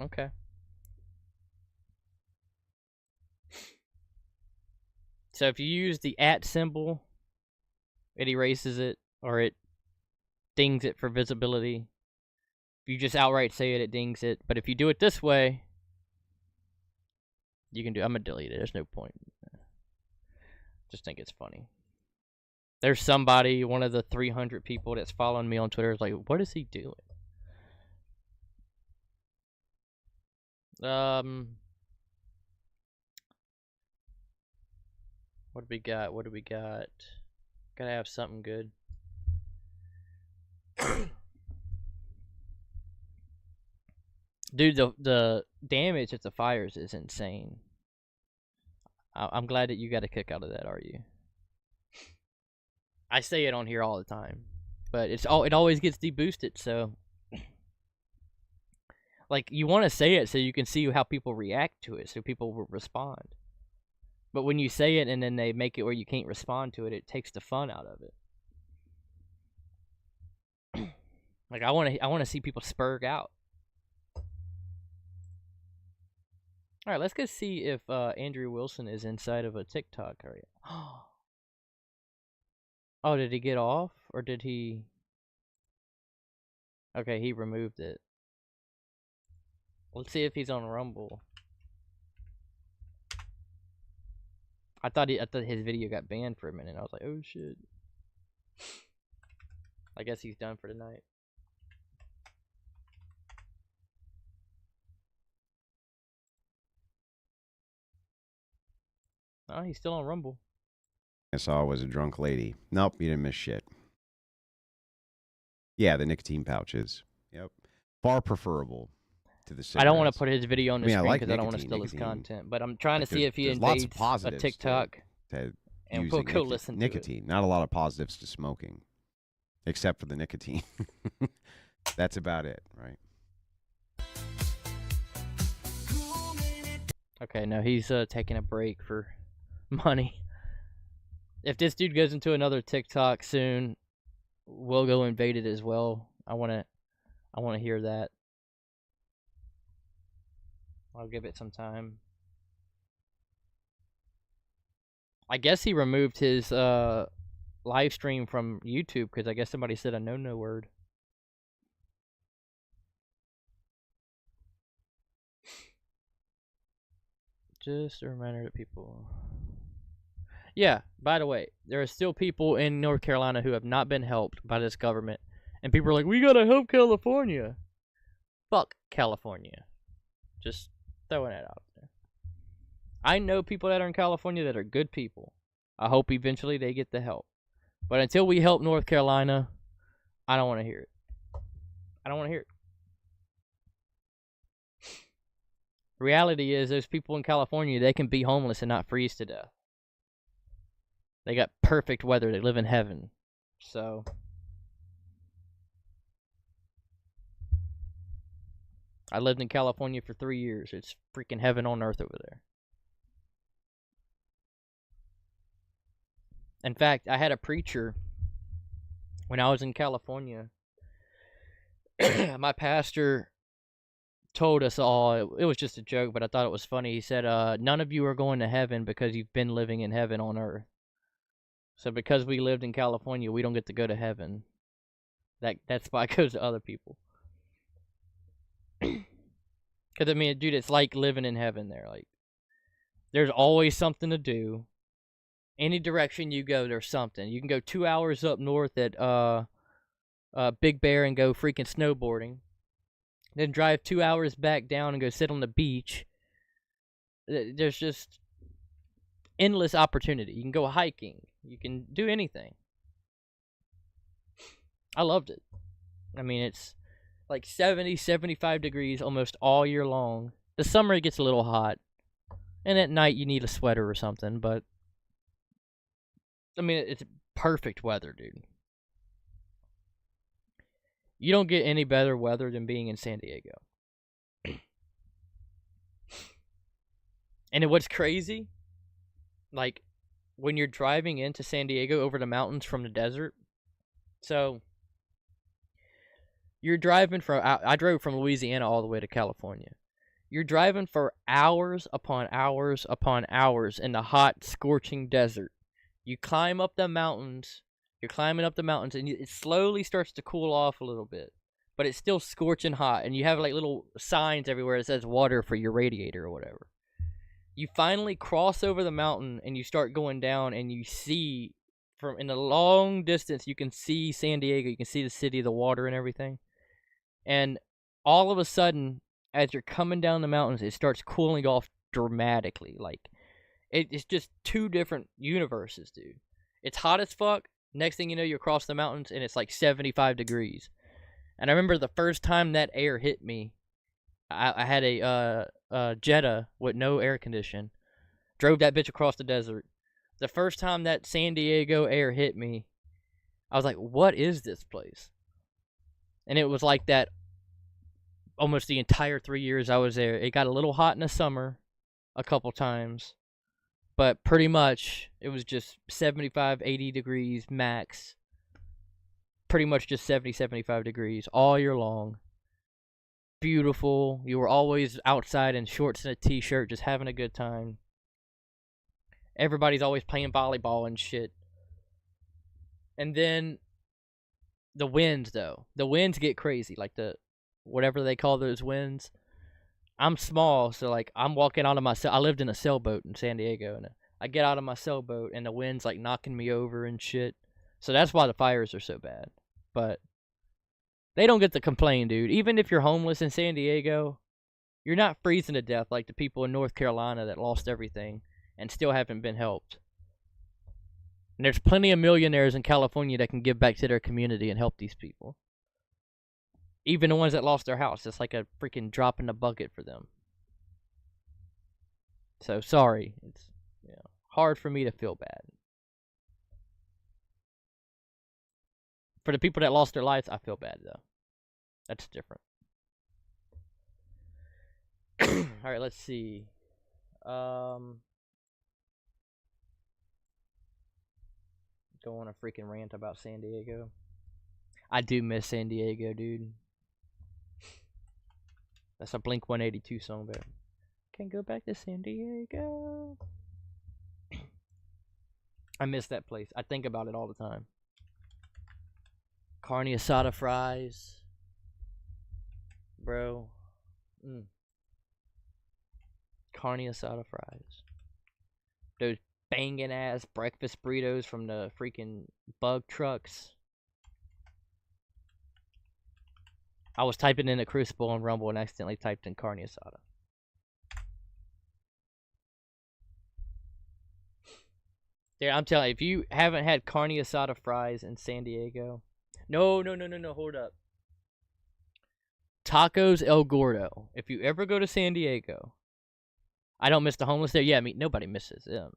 Okay. So if you use the @ symbol, it erases it, or it dings it for visibility. If you just outright say it, it dings it. But if you do it this way, you can do. I'm gonna delete it. There's no point. Just think it's funny. There's somebody, one of the 300 people that's following me on Twitter, is like, what is he doing? What do we got? What do we got? Gotta have something good. Dude, the damage at the fires is insane. I'm glad that you got a kick out of that, are you? I say it on here all the time, but it always gets deboosted, so like you want to say it so you can see how people react to it, so people will respond. But when you say it and then they make it where you can't respond to it, it takes the fun out of it. Like I want to see people spurg out. All right, let's go see if Andrew Wilson is inside of a TikTok area. Oh, did he get off? Or did he... Okay, he removed it. Let's see if he's on Rumble. I thought his video got banned for a minute. I was like, oh shit. I guess he's done for tonight. Oh, he's still on Rumble. I saw was a drunk lady. Nope, you didn't miss shit. Yeah, the nicotine pouches. Yep. Far preferable to the cigarettes. I don't want to put his video on the screen like because I don't want to steal his nicotine. content. But I'm trying to see if he There's lots invades of positives a TikTok. to and we'll go listen to it. nicotine. Not a lot of positives to smoking. Except for the nicotine. That's about it, right? Okay, no, he's taking a break for money. If this dude goes into another TikTok soon, we'll go invade it as well. I wanna hear that. I'll give it some time. I guess he removed his live stream from YouTube because I guess somebody said a no word. Just a reminder to people. Yeah, by the way, there are still people in North Carolina who have not been helped by this government. And people are like, we gotta help California. Fuck California. Just throwing that out there. I know people that are in California that are good people. I hope eventually they get the help. But until we help North Carolina, I don't want to hear it. I don't want to hear it. Reality is, those people in California, they can be homeless and not freeze to death. They got perfect weather. They live in heaven. So, I lived in California for 3 years. It's freaking heaven on earth over there. In fact, I had a preacher when I was in California. My pastor told us all, it was just a joke, but I thought it was funny. He said, none of you are going to heaven because you've been living in heaven on earth. So because we lived in California, we don't get to go to heaven. That spot goes to other people. Because, I mean, dude, it's like living in heaven there. Like, there's always something to do. Any direction you go, there's something. You can go 2 hours up north at Big Bear and go freaking snowboarding. Then drive 2 hours back down and go sit on the beach. there's just endless opportunity. You can go hiking. You can do anything. I loved it. I mean, it's like 70, 75 degrees almost all year long. The summer it gets a little hot. And at night you need a sweater or something, but I mean, it's perfect weather, dude. You don't get any better weather than being in San Diego. And what's crazy, like, when you're driving into San Diego over the mountains from the desert, so you're driving from, I drove from Louisiana all the way to California. You're driving for hours upon hours upon hours in the hot, scorching desert. You climb up the mountains, you're climbing up the mountains, and it slowly starts to cool off a little bit. But it's still scorching hot, and you have like little signs everywhere that says water for your radiator or whatever. You finally cross over the mountain, and you start going down, and you see, from in a long distance, you can see San Diego, you can see the city, the water, and everything. And all of a sudden, as you're coming down the mountains, it starts cooling off dramatically. Like, it's just two different universes, dude. It's hot as fuck. Next thing you know, you're across the mountains, and it's like 75 degrees. And I remember the first time that air hit me, I had a Jetta with no air condition. Drove that bitch across the desert. The first time that San Diego air hit me, I was like, what is this place? And it was like that almost the entire 3 years I was there. It got a little hot in the summer a couple times, but pretty much it was just 75, 80 degrees max. Pretty much just 70, 75 degrees all year long. Beautiful. You were always outside in shorts and a t-shirt, just having a good time. Everybody's always playing volleyball and shit. And then the winds, though. The winds get crazy. Like whatever they call those winds. I'm small, so like I'm walking out of my I lived in a sailboat in San Diego, and I get out of my sailboat and the wind's like knocking me over and shit. So that's why the fires are so bad. But they don't get to complain, dude. Even if you're homeless in San Diego, you're not freezing to death like the people in North Carolina that lost everything and still haven't been helped. And there's plenty of millionaires in California that can give back to their community and help these people. Even the ones that lost their house. It's like a freaking drop in the bucket for them. So, sorry. It's hard for me to feel bad. For the people that lost their lives, I feel bad, though. That's different. Alright, let's see. Go on a freaking rant about San Diego. I do miss San Diego, dude. That's a Blink-182 song, but can't go back to San Diego. I miss that place. I think about it all the time. Carne asada fries. Bro. Carne asada fries. Those banging ass breakfast burritos from the freaking bug trucks. I was typing in a Crucible on Rumble and accidentally typed in carne asada. Yeah, I'm telling you, if you haven't had carne asada fries in San Diego, no, hold up. Tacos El Gordo. If you ever go to San Diego, I don't miss the homeless there. Yeah, I mean, nobody misses them.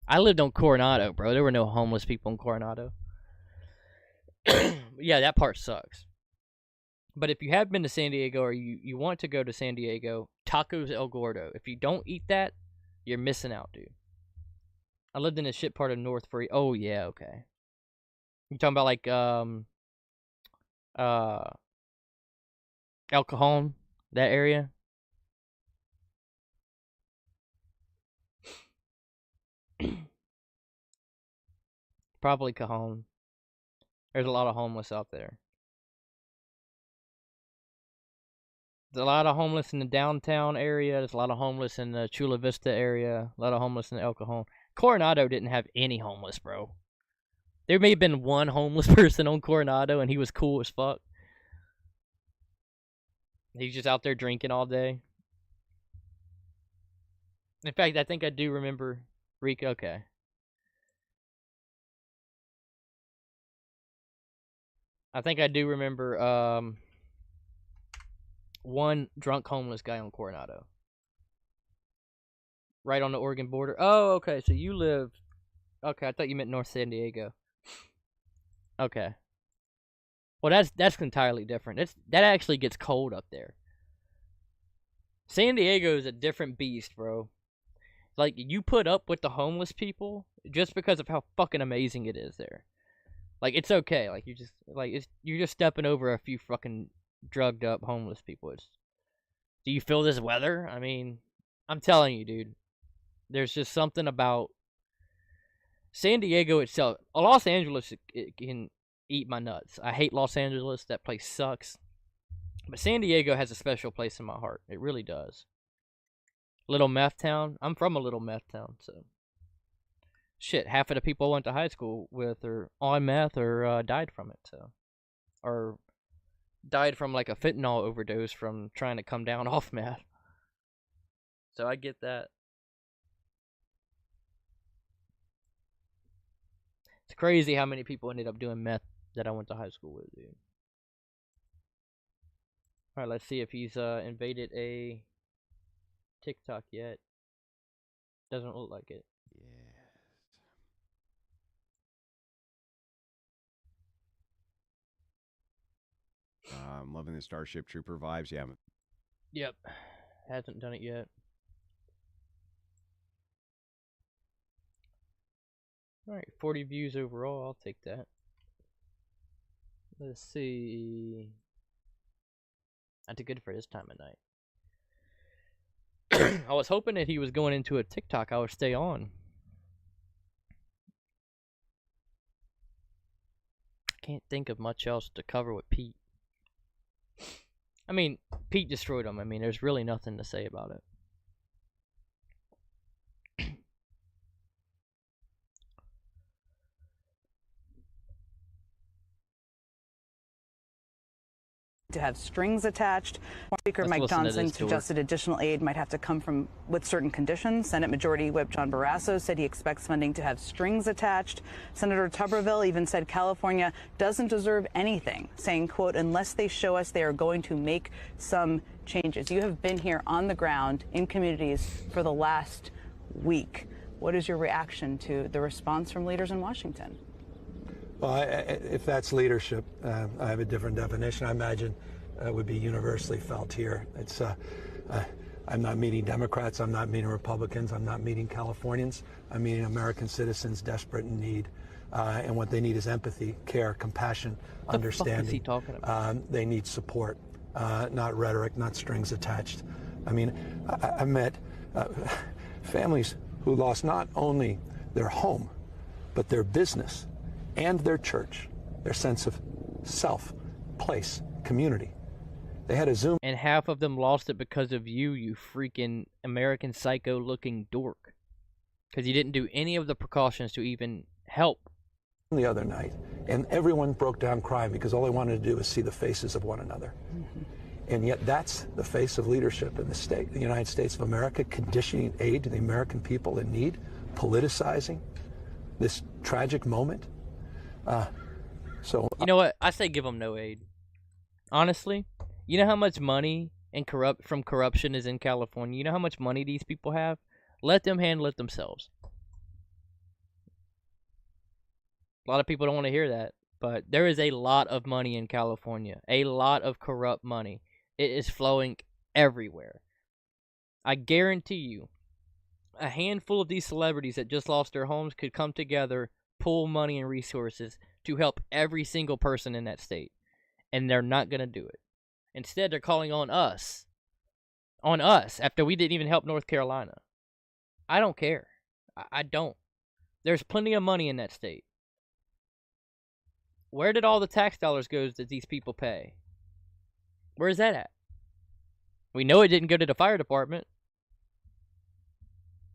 I lived on Coronado, bro. There were no homeless people in Coronado. Yeah, that part sucks. But if you have been to San Diego or you want to go to San Diego, Tacos El Gordo. If you don't eat that, you're missing out, dude. I lived in a shit part of North Free. Oh, yeah, okay. You talking about like, El Cajon, that area? Probably Cajon. There's a lot of homeless out there. There's a lot of homeless in the downtown area. There's a lot of homeless in the Chula Vista area. A lot of homeless in the El Cajon. Coronado didn't have any homeless, bro. There may have been one homeless person on Coronado, and he was cool as fuck. He's just out there drinking all day. In fact, I think I do remember Rico. Okay. I think I do remember one drunk homeless guy on Coronado. Right on the Oregon border. Oh, okay. So you live... Okay, I thought you meant North San Diego. Okay. Well, that's entirely different. That actually gets cold up there. San Diego is a different beast, bro. Like, you put up with the homeless people just because of how fucking amazing it is there. Like, it's okay. Like, you're just stepping over a few fucking drugged up homeless people. Do you feel this weather? I mean, I'm telling you, dude. There's just something about San Diego itself. Los Angeles, it can eat my nuts. I hate Los Angeles. That place sucks. But San Diego has a special place in my heart. It really does. Little meth town. I'm from a little meth town, so shit. Half of the people I went to high school with are on meth or died from it. So, or died from like a fentanyl overdose from trying to come down off meth. So I get that. It's crazy how many people ended up doing meth that I went to high school with, dude. Alright, let's see if he's invaded a TikTok yet. Doesn't look like it. I'm loving the Starship Trooper vibes. Yeah. Yep. Hasn't done it yet. Alright, 40 views overall. I'll take that. Let's see. Not too good for this time of night. I was hoping that he was going into a TikTok I would stay on. I can't think of much else to cover with Pete. I mean, Pete destroyed him. I mean, there's really nothing to say about it. To have strings attached. Speaker Mike Johnson suggested additional aid might have to come from with certain conditions. Senate Majority Whip John Barrasso said he expects funding to have strings attached. Senator Tuberville even said California doesn't deserve anything, saying, quote, unless they show us they are going to make some changes. You have been here on the ground in communities for the last week. What is your reaction to the response from leaders in Washington? Well, if that's leadership, I have a different definition. I imagine it would be universally felt here. It's, I'm not meeting Democrats, I'm not meeting Republicans, I'm not meeting Californians. I'm meeting American citizens desperate in need. And what they need is empathy, care, compassion, understanding. What the fuck is he talking about? They need support, not rhetoric, not strings attached. I mean, I met families who lost not only their home, but their business and their church, their sense of self, place, community. They had a Zoom. And half of them lost it because of you, you freaking American Psycho looking dork. Because you didn't do any of the precautions to even help. The other night, and everyone broke down crying because all they wanted to do was see the faces of one another. And yet that's the face of leadership in the United States of America, conditioning aid to the American people in need, politicizing this tragic moment. You know what? I say give them no aid. Honestly, you know how much money and from corruption is in California? You know how much money these people have? Let them handle it themselves. A lot of people don't want to hear that, but there is a lot of money in California. A lot of corrupt money. It is flowing everywhere. I guarantee you, a handful of these celebrities that just lost their homes could come together, pull money and resources to help every single person in that state. And they're not going to do it. Instead, they're calling on us. On us, after we didn't even help North Carolina. I don't care. I don't. There's plenty of money in that state. Where did all the tax dollars go that these people pay? Where's that at? We know it didn't go to the fire department.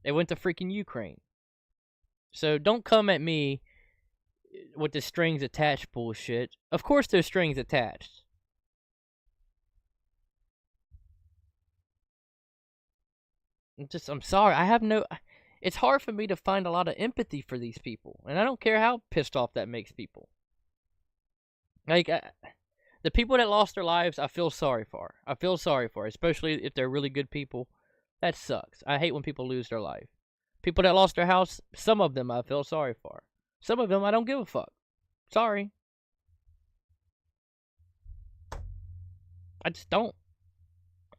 It went to freaking Ukraine. So don't come at me with the strings attached bullshit. Of course there's strings attached. I'm sorry. I have no. It's hard for me to find a lot of empathy for these people, and I don't care how pissed off that makes people. Like the people that lost their lives, I feel sorry for. I feel sorry for, especially if they're really good people. That sucks. I hate when people lose their life. People that lost their house, some of them I feel sorry for. Some of them I don't give a fuck. Sorry. I just don't.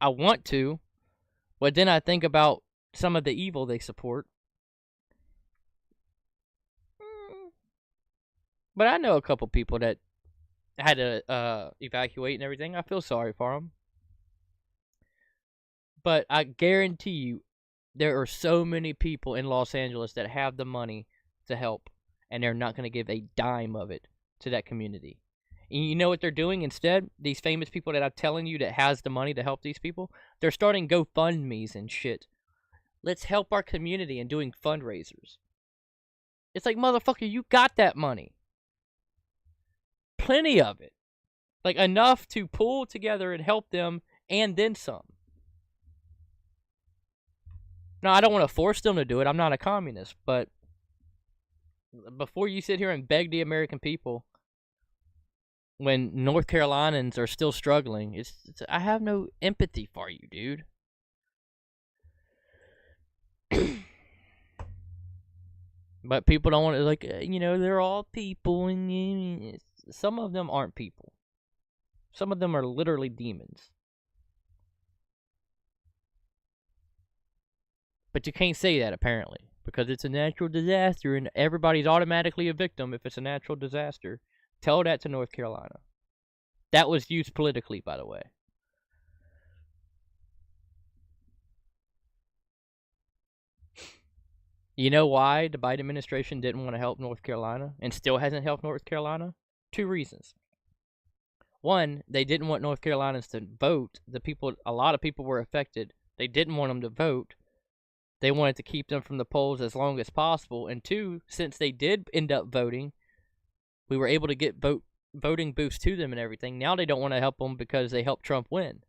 I want to, but then I think about some of the evil they support. But I know a couple people that had to evacuate and everything. I feel sorry for them. But I guarantee you, there are so many people in Los Angeles that have the money to help, and they're not going to give a dime of it to that community. And you know what they're doing instead? These famous people that I'm telling you that has the money to help these people, they're starting GoFundMes and shit. Let's help our community and doing fundraisers. It's like, motherfucker, you got that money. Plenty of it. Like, enough to pull together and help them, and then some. Now, I don't want to force them to do it. I'm not a communist, but before you sit here and beg the American people when North Carolinians are still struggling, I have no empathy for you, dude. But people don't want to, like, they're all people, and some of them aren't people. Some of them are literally demons. But you can't say that, apparently, because it's a natural disaster, and everybody's automatically a victim if it's a natural disaster. Tell that to North Carolina. That was used politically, by the way. You know why the Biden administration didn't want to help North Carolina and still hasn't helped North Carolina? 2 reasons. One, they didn't want North Carolinians to vote. A lot of people were affected. They didn't want them to vote. They wanted to keep them from the polls as long as possible. And 2, since they did end up voting, we were able to get voting booths to them and everything. Now they don't want to help them because they helped Trump win.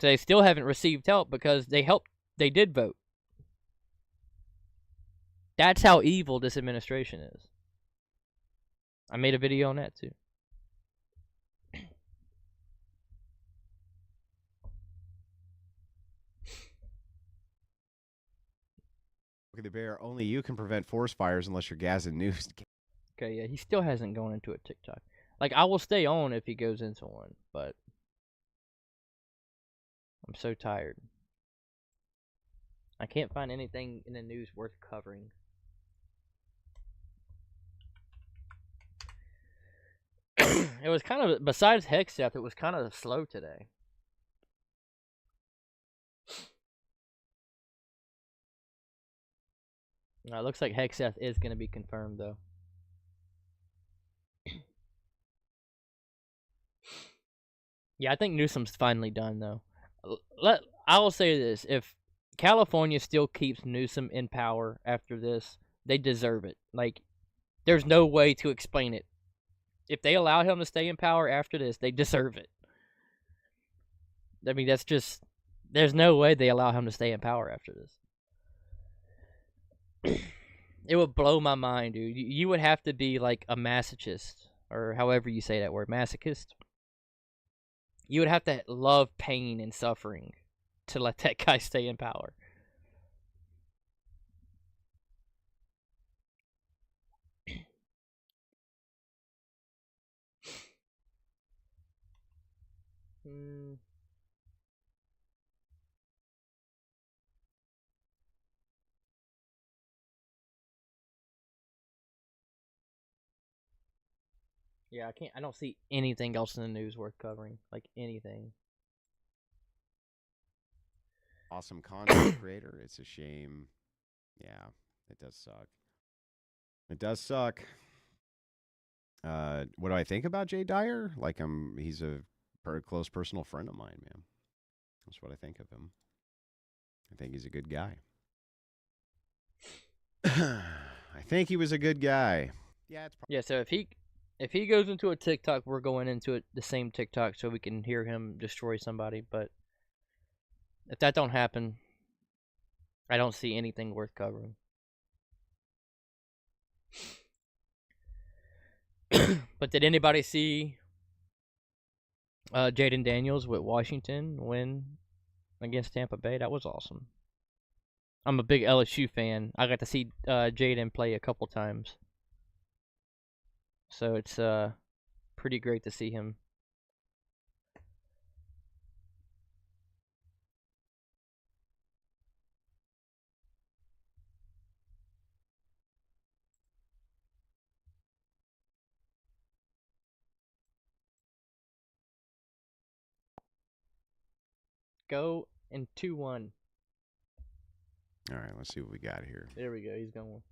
So they still haven't received help because they did vote. That's how evil this administration is. I made a video on that too. Look at the bear. Only you can prevent forest fires unless you're gassing news. Okay, yeah, he still hasn't gone into a TikTok. Like, I will stay on if he goes into one, but I'm so tired. I can't find anything in the news worth covering. It was kind of, besides Hegseth, it was kind of slow today. It looks like Hegseth is going to be confirmed, though. Yeah, I think Newsom's finally done, though. I will say this. If California still keeps Newsom in power after this, they deserve it. Like, there's no way to explain it. If they allow him to stay in power after this, they deserve it. I mean, that's just... There's no way they allow him to stay in power after this. It would blow my mind, dude. You would have to be like a masochist, or however you say that word, masochist. You would have to love pain and suffering to let that guy stay in power. Yeah, I don't see anything else in the news worth covering. Like, anything. Awesome content creator. It's a shame. Yeah, it does suck. It does suck. What do I think about Jay Dyer? Like, he's a close personal friend of mine, man. That's what I think of him. I think he's a good guy. I think he was a good guy. Yeah, it's yeah. So if he goes into a TikTok, we're going into the same TikTok so we can hear him destroy somebody. But If that don't happen, I don't see anything worth covering. But did anybody see Jaden Daniels with Washington win against Tampa Bay? That was awesome. I'm a big LSU fan. I got to see Jaden play a couple times. So it's pretty great to see him. Go in 2-1. All right, let's see what we got here. There we go. He's going.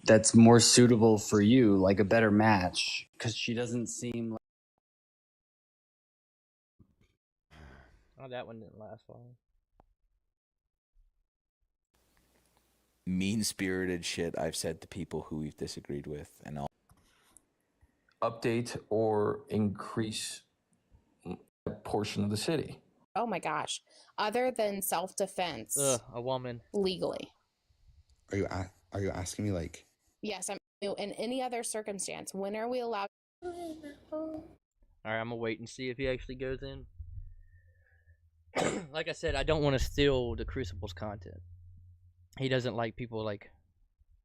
That's more suitable for you, like a better match, because she doesn't seem like. Oh, that one didn't last long. Mean-spirited shit I've said to people who we've disagreed with, and all. Update or increase a portion of the city. Oh my gosh. Other than self-defense. A woman. Legally. Are you asking me like? Yes, I'm in any other circumstance. When are we allowed? Alright, I'm gonna wait and see if he actually goes in. Like I said, I don't want to steal the Crucible's content. He doesn't like people like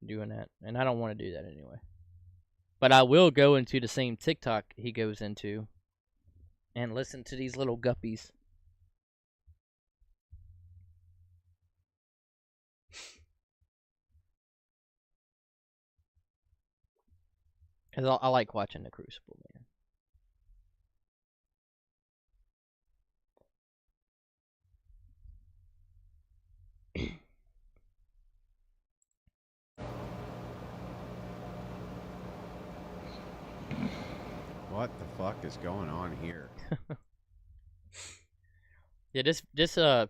doing that, and I don't want to do that anyway. But I will go into the same TikTok he goes into and listen to these little guppies. Cause I like watching the Crucible, man. What the fuck is going on here? Yeah, this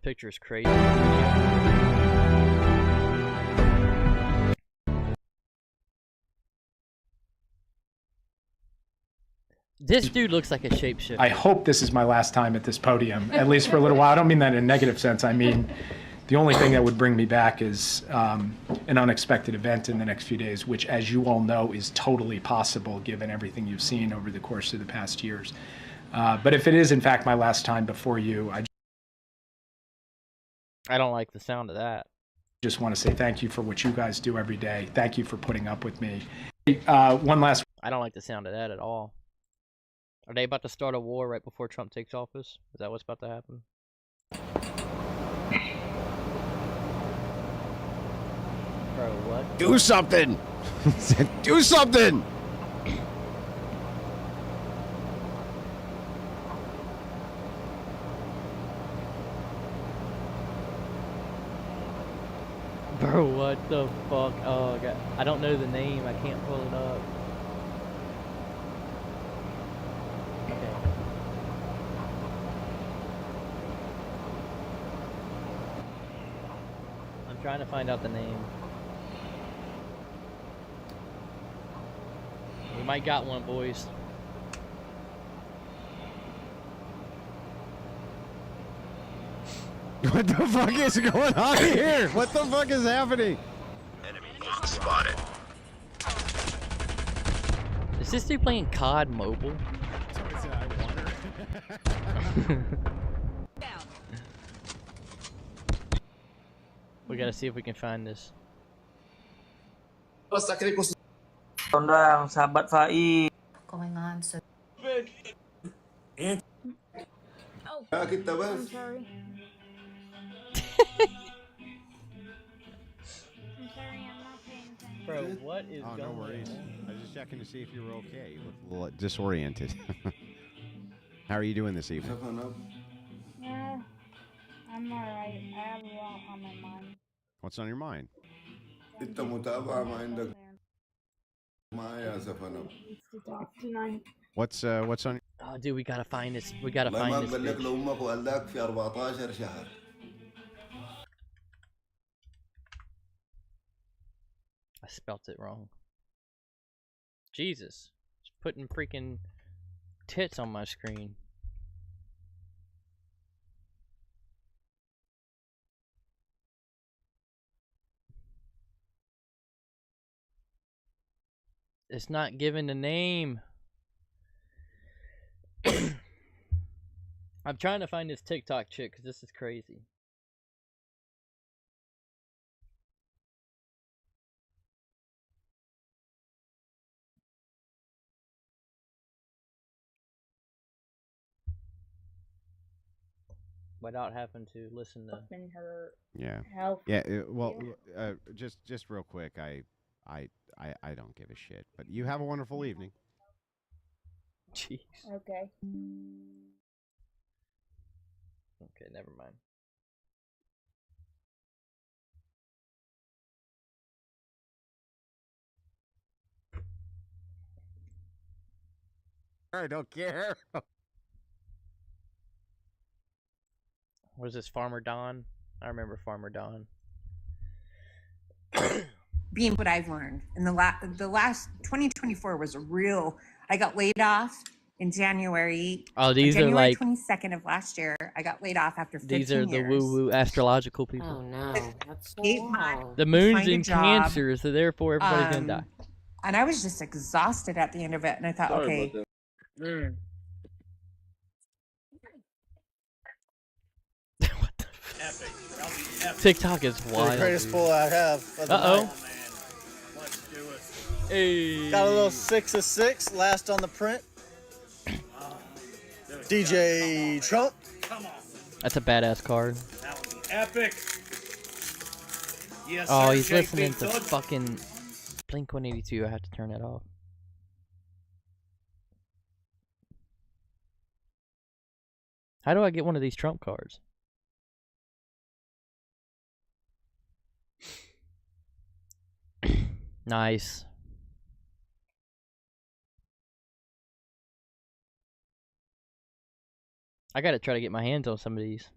picture is crazy. This dude looks like a shapeshifter. I hope this is my last time at this podium, at least for a little while. I don't mean that in a negative sense. I mean, the only thing that would bring me back is an unexpected event in the next few days, which, as you all know, is totally possible given everything you've seen over the course of the past years. But if it is, in fact, my last time before you, I don't like the sound of that. just want to say thank you for what you guys do every day. Thank you for putting up with me. One last. I don't like the sound of that at all. Are they about to start a war right before Trump takes office? Is that what's about to happen? Bro, what? Do something! Do something! Bro, what the fuck? Oh, God. I don't know the name. I can't pull it up. Okay. I'm trying to find out the name. We might got one, boys. What the fuck is going on here? What the fuck is happening? Enemy spotted. Is this dude playing COD Mobile? We gotta see if we can find this. Tondang, sahabat Fai. Going on, so. Oh, kita bang. I'm sorry. I'm sorry, I'm not paying attention. Bro, what is Oh, going no worries. on? I was just checking to see if you were okay. You look a little disoriented. How are you doing this evening? Yeah, I'm alright. I have a lot on my mind. What's on your mind? انت متابع ما عندك معايا سفنة. What's on? Oh, dude, we gotta find this. We gotta والله ما find this. بقول لك Bitch. لو امك والداك في 14 شهر. I spelt it wrong. Jesus, just putting freaking tits on my screen. It's not giving the name. I'm trying to find this TikTok chick because this is crazy. Without having to listen to. Yeah. Health. Yeah. Well, just real quick, I don't give a shit. But you have a wonderful evening. Jeez. Okay. Okay, never mind. I don't care. Was this Farmer Don? I remember Farmer Don. Being what I've learned in the last 2024 was a real. I got laid off in January. Oh, these January are like 22nd of last year. I got laid off after 15 years. These are the woo-woo astrological people. Oh no, that's so long. The moon's in Cancer, so therefore everybody's gonna die. And I was just exhausted at the end of it, and I thought, okay. TikTok is wild. The greatest dude. pull I have. Uh-oh. Let's do it. Hey. Got a little 6 of 6, last on the print. DJ Trump. Come on. That's a badass card. That was an epic. Yes, Oh, sir, he's Jake listening Big to Dog. fucking Blink 182. I have to turn that off. How do I get one of these Trump cards? Nice. I gotta try to get my hands on some of these.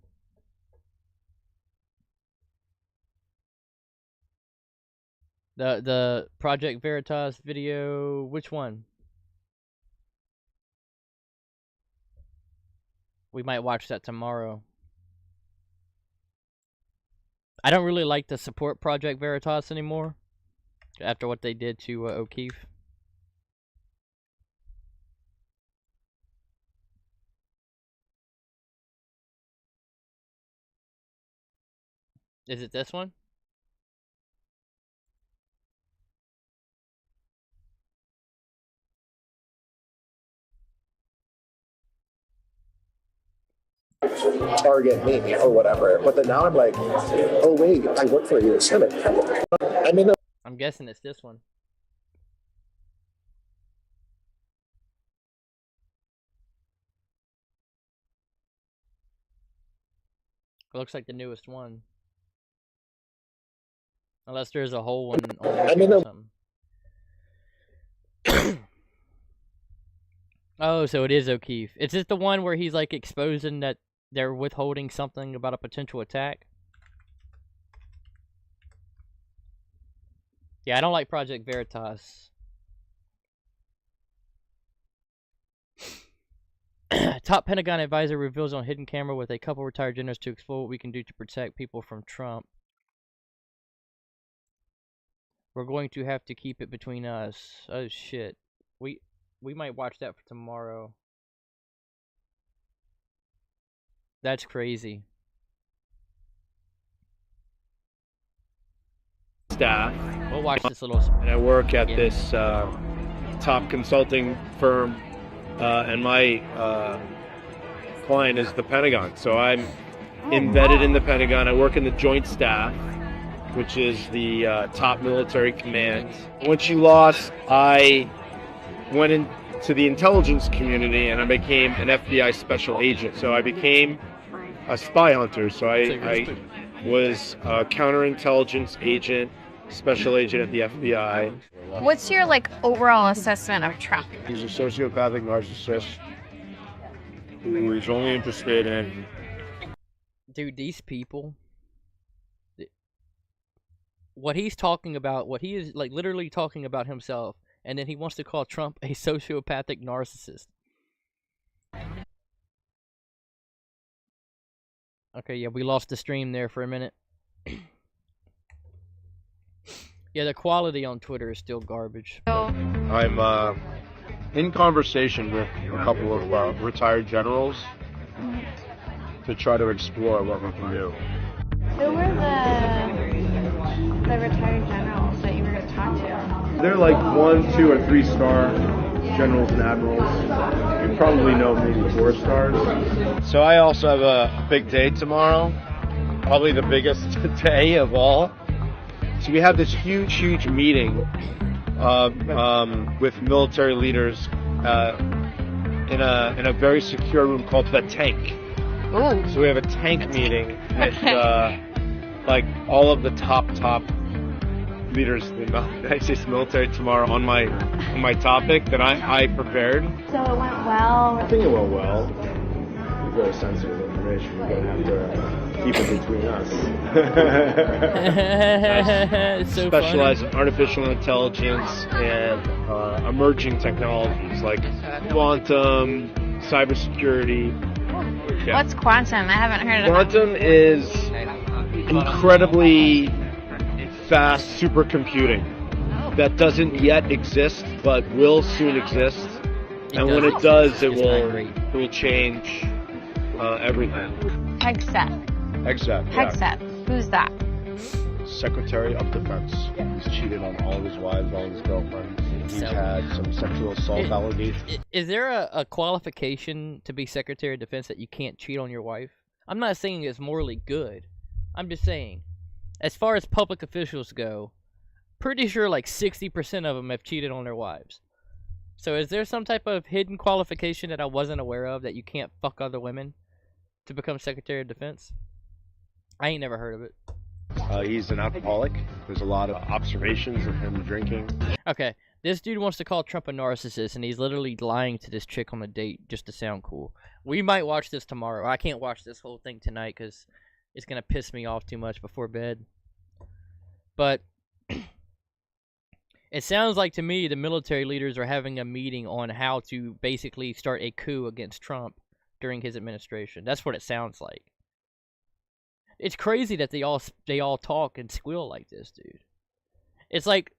The Project Veritas video, which one? We might watch that tomorrow. I don't really like to support Project Veritas anymore after what they did to O'Keefe. Is it this one? Target me or whatever. But then now I'm like, oh wait, I work for you. I'm in the. I'm guessing it's this one. It looks like the newest one. Unless there's a whole one on I'm in or the. something. Oh, so it is O'Keefe. Is this the one where he's like exposing that they're withholding something about a potential attack? Yeah, I don't like Project Veritas. Top Pentagon advisor reveals on hidden camera with a couple retired generals to explore what we can do to protect people from Trump. We're going to have to keep it between us. Oh shit. We might watch that for tomorrow. That's crazy. Staff. We'll watch this little. And I work at this top consulting firm, and my client is the Pentagon. So I'm embedded in the Pentagon. I work in the Joint Staff, which is the top military command. Once you lost, I went into the intelligence community and I became an FBI special agent. So I became a spy hunter. So I was a counterintelligence agent, special agent at the FBI. What's your overall assessment of Trump? He's a sociopathic narcissist who is only interested in. Dude, these people. What he's talking about, what he is literally talking about himself, and then he wants to call Trump a sociopathic narcissist. Okay, yeah, we lost the stream there for a minute. Yeah, the quality on Twitter is still garbage. I'm in conversation with a couple of retired generals to try to explore what we can do. Who were the retired generals that you were going to talk to? They're like 1, 2, or 3 star generals and admirals. You probably know maybe 4 stars. So I also have a big day tomorrow, probably the biggest day of all. So we have this huge meeting with military leaders in a very secure room called the Tank. Ooh. So we have a tank meeting with like all of the top leaders in the United States military tomorrow on my topic that I prepared. So it went well. I think it went well. It's very sensitive information. We're gonna have to keep it between us. I So specialize in artificial intelligence and emerging technologies like quantum, cybersecurity. Yeah. What's quantum? I haven't heard of it. Quantum is incredibly fast supercomputing that doesn't yet exist but will soon exist. And when it does, it will change everything. Hegseth. Hegseth. Hegseth. Who's that? Secretary of Defense. He's cheated on all of his wives, all of his girlfriends. He's had some sexual assault allegations. Is there a qualification to be Secretary of Defense that you can't cheat on your wife? I'm not saying it's morally good. I'm just saying, as far as public officials go, pretty sure like 60% of them have cheated on their wives. So is there some type of hidden qualification that I wasn't aware of that you can't fuck other women to become Secretary of Defense? I ain't never heard of it. He's an alcoholic. There's a lot of observations of him drinking. Okay, this dude wants to call Trump a narcissist, and he's literally lying to this chick on a date just to sound cool. We might watch this tomorrow. I can't watch this whole thing tonight because it's going to piss me off too much before bed. But it sounds like to me the military leaders are having a meeting on how to basically start a coup against Trump during his administration. That's what it sounds like. It's crazy that they all talk and squeal like this, dude. It's like,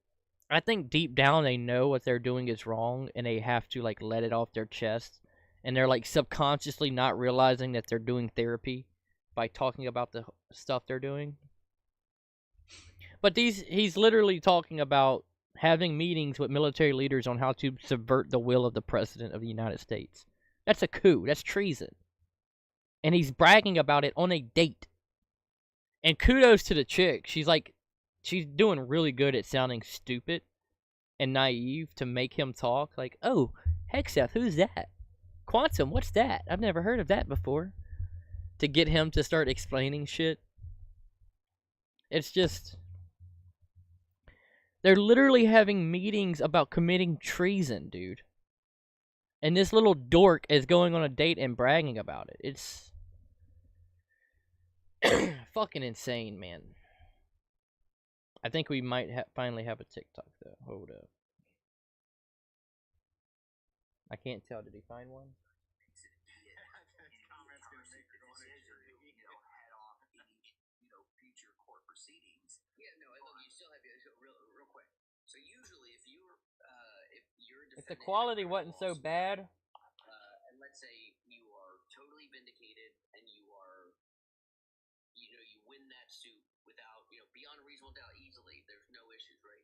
I think deep down they know what they're doing is wrong and they have to like let it off their chest, and they're like subconsciously not realizing that they're doing therapy by talking about the stuff they're doing. But he's literally talking about having meetings with military leaders on how to subvert the will of the President of the United States. That's a coup. That's treason. And he's bragging about it on a date. And kudos to the chick. She's doing really good at sounding stupid and naive to make him talk. Like, oh, Hegseth, who's that? Quantum, what's that? I've never heard of that before. To get him to start explaining shit. It's just, they're literally having meetings about committing treason, dude. And this little dork is going on a date and bragging about it. It's fucking insane, man. I think we might finally have a TikTok, though. Hold up. I can't tell. Did he find one? If the quality wasn't so bad, and let's say you are totally vindicated and you are, you win that suit without, beyond a reasonable doubt easily, there's no issues, right?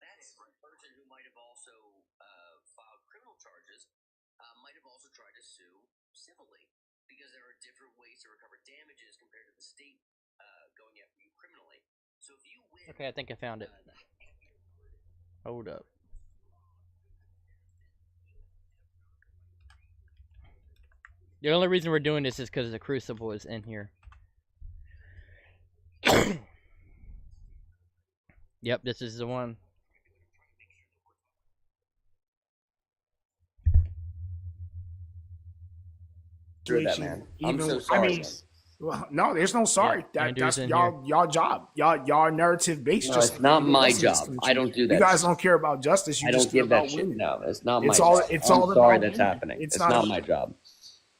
That's a person who might have also filed criminal charges, might have also tried to sue civilly, because there are different ways to recover damages compared to the state going after you criminally. So if you win... Okay, I think I found it. Hold up. The only reason we're doing this is because the Crucible is in here. Yep, this is the one. Through that, man. I'm so sorry. I mean, well, no, there's no sorry. Yeah, That's y'all job. Y'all narrative based. No, it's not my job. I don't do that. You guys don't care about justice. You I just don't care give that about shit. winning. No, it's not my It's job. all. It's I'm all sorry about that's winning. happening. It's It's not not my job.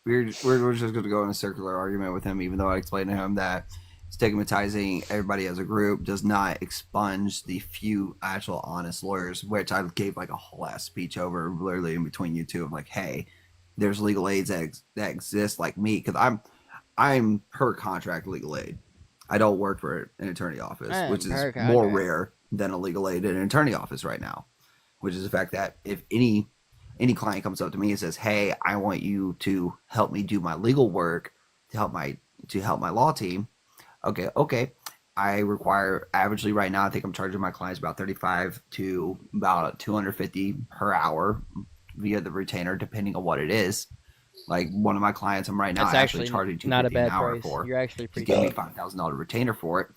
We're just going to go in a circular argument with him, even though I explained to him that stigmatizing everybody as a group does not expunge the few actual honest lawyers, which I gave like a whole ass speech over literally in between you two of like, hey, there's legal aids that exist like me, because I'm per contract legal aid. I don't work for an attorney office, which is more rare than a legal aid in an attorney office right now, which is the fact that if any client comes up to me and says, hey, I want you to help me do my legal work to help my law team. Okay. I require averagely right now, I think I'm charging my clients about 35 to about 250 per hour via the retainer, depending on what it is. Like one of my clients, I'm right now That's actually actually charging not a $250 an bad hour price. for. You're actually He's pretty giving me cheap. $5,000 retainer for it,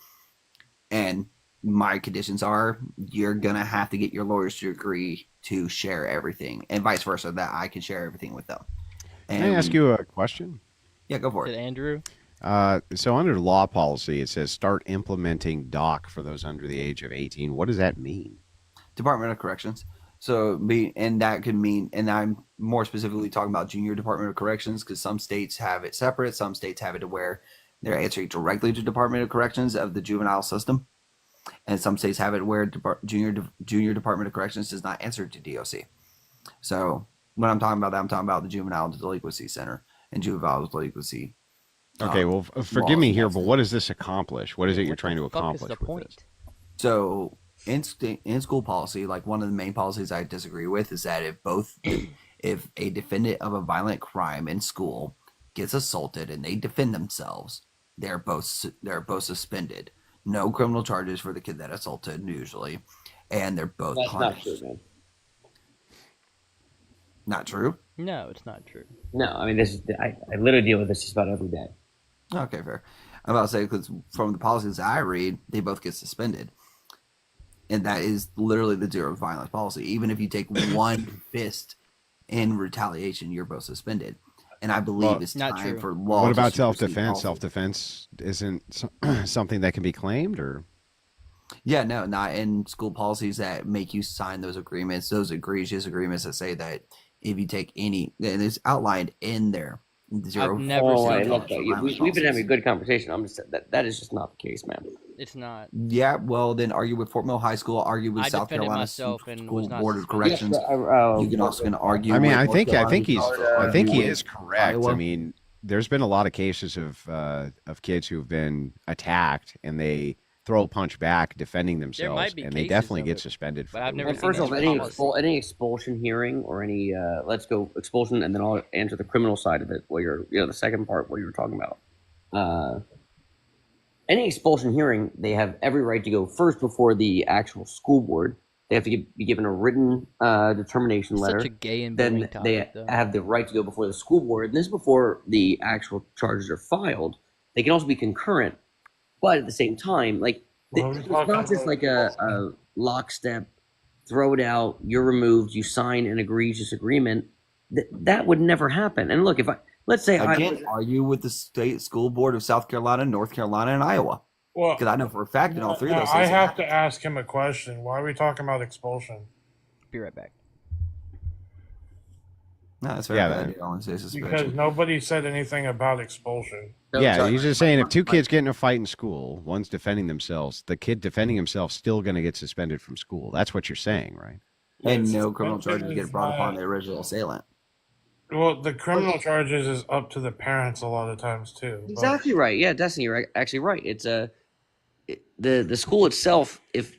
and my conditions are you're gonna have to get your lawyers to agree to share everything, and vice versa, that I can share everything with them. And Can I ask you a question? Yeah, go for it. Andrew? So under law policy, it says start implementing DOC for those under the age of 18. What does that mean? Department of Corrections. So and that could mean, and I'm more specifically talking about junior Department of Corrections, because some states have it separate. Some states have it to where they're answering directly to Department of Corrections of the juvenile system, and some states have it where junior Department of Corrections does not answer to DOC. So when I'm talking about that, I'm talking about the Juvenile Delinquency Center and Juvenile Delinquency. Okay, well, forgive me here, but what does this accomplish? What is it you're trying to accomplish with this? So in school policy, like one of the main policies I disagree with is that if a defendant of a violent crime in school gets assaulted and they defend themselves, they're both suspended. No criminal charges for the kid that assaulted usually, and they're both That's punished. not true, man. Not true? No, it's not true. No, I mean, I literally deal with this just about every day. Okay, fair. I'm about to say, because from the policies I read, they both get suspended. And that is literally the zero violence policy. Even if you take one fist in retaliation, you're both suspended. And I believe it's time for law. What about self-defense? Self-defense isn't something that can be claimed, or? Yeah, no, not in school policies that make you sign those agreements, those egregious agreements that say that if you take any, and it's outlined in there. I've never seen we've been having a good conversation. I'm just that is just not the case, man. It's not. Yeah, well, then argue with Fort Mill High School, argue with South Carolina School Board of Corrections. You can also argue. I mean, I with think he with is correct. Iowa. I mean, there's been a lot of cases of kids who've been attacked and they throw a punch back defending themselves, and they definitely get suspended. But I've never And first of all, any expulsion hearing or any let's go expulsion, and then I'll answer the criminal side of it. Where you're the second part where you were talking about. Any expulsion hearing, they have every right to go first before the actual school board. They have to be given a written determination letter. Such a gay and then boring topic, they though. have the right to go before the school board, and this is before the actual charges are filed. They can also be concurrent, but at the same time, like it's not just like a lockstep, throw it out, you're removed, you sign an egregious agreement. That would never happen. And look, let's say I can't argue with the state school board of South Carolina, North Carolina, and Iowa. Well, because I know for a fact in all three of those. I have to ask him a question. Why are we talking about expulsion? Be right back. No, that's very bad. Because nobody said anything about expulsion. Yeah, he's just saying if two kids get in a fight in school, one's defending themselves, the kid defending himself still going to get suspended from school. That's what you're saying, right? And no criminal charges get brought upon the original assailant. Well, the criminal charges is up to the parents a lot of times too. Exactly right. Yeah, Destiny, you're actually right. It's the school itself. If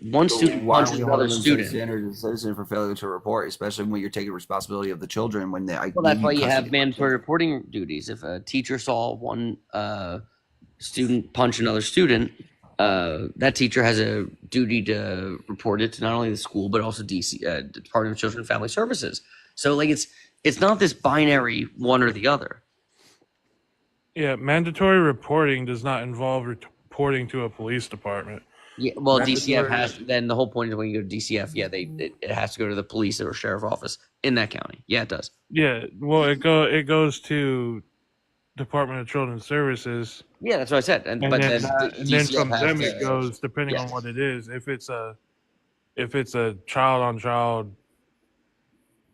one student punches another student, standard citizen for failure to report, especially when you're taking responsibility of the children when they. Well, that's why you have mandatory reporting duties. If a teacher saw one student punch another student, that teacher has a duty to report it to not only the school but also DC Department of Children and Family Services. So, like, it's not this binary one or the other. Yeah, mandatory reporting does not involve reporting to a police department. Yeah, well, DCF has. Then the whole point is when you go to DCF, yeah, it has to go to the police or sheriff office in that county. Yeah, it does. Yeah, well, it goes to Department of Children's Services. Yeah, that's what I said. And but then DCF from has them to- it goes depending on what it is. If it's a child on child,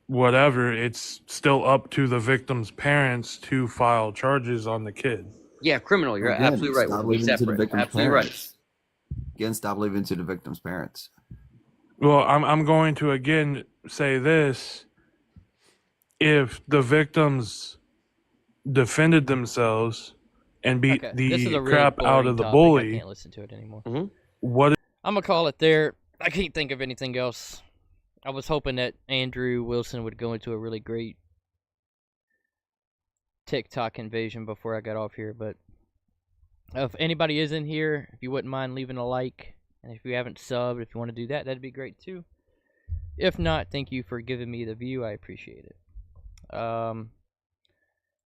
whatever, it's still up to the victim's parents to file charges on the kid. Yeah, criminal. You're Again, absolutely right. stop We'll be leaving it to the separate. victim's Absolutely right. parents. Again, stop leaving it to the victim's parents. Well, I'm going to again say this: if the victims defended themselves and beat Okay, this is the a really crap out boring of the topic. bully, I can't listen to it anymore. what? I'm gonna call it there. I can't think of anything else. I was hoping that Andrew Wilson would go into a really great TikTok invasion before I got off here, but if anybody is in here, if you wouldn't mind leaving a like, and if you haven't subbed, if you want to do that, that'd be great too. If not, thank you for giving me the view. I appreciate it.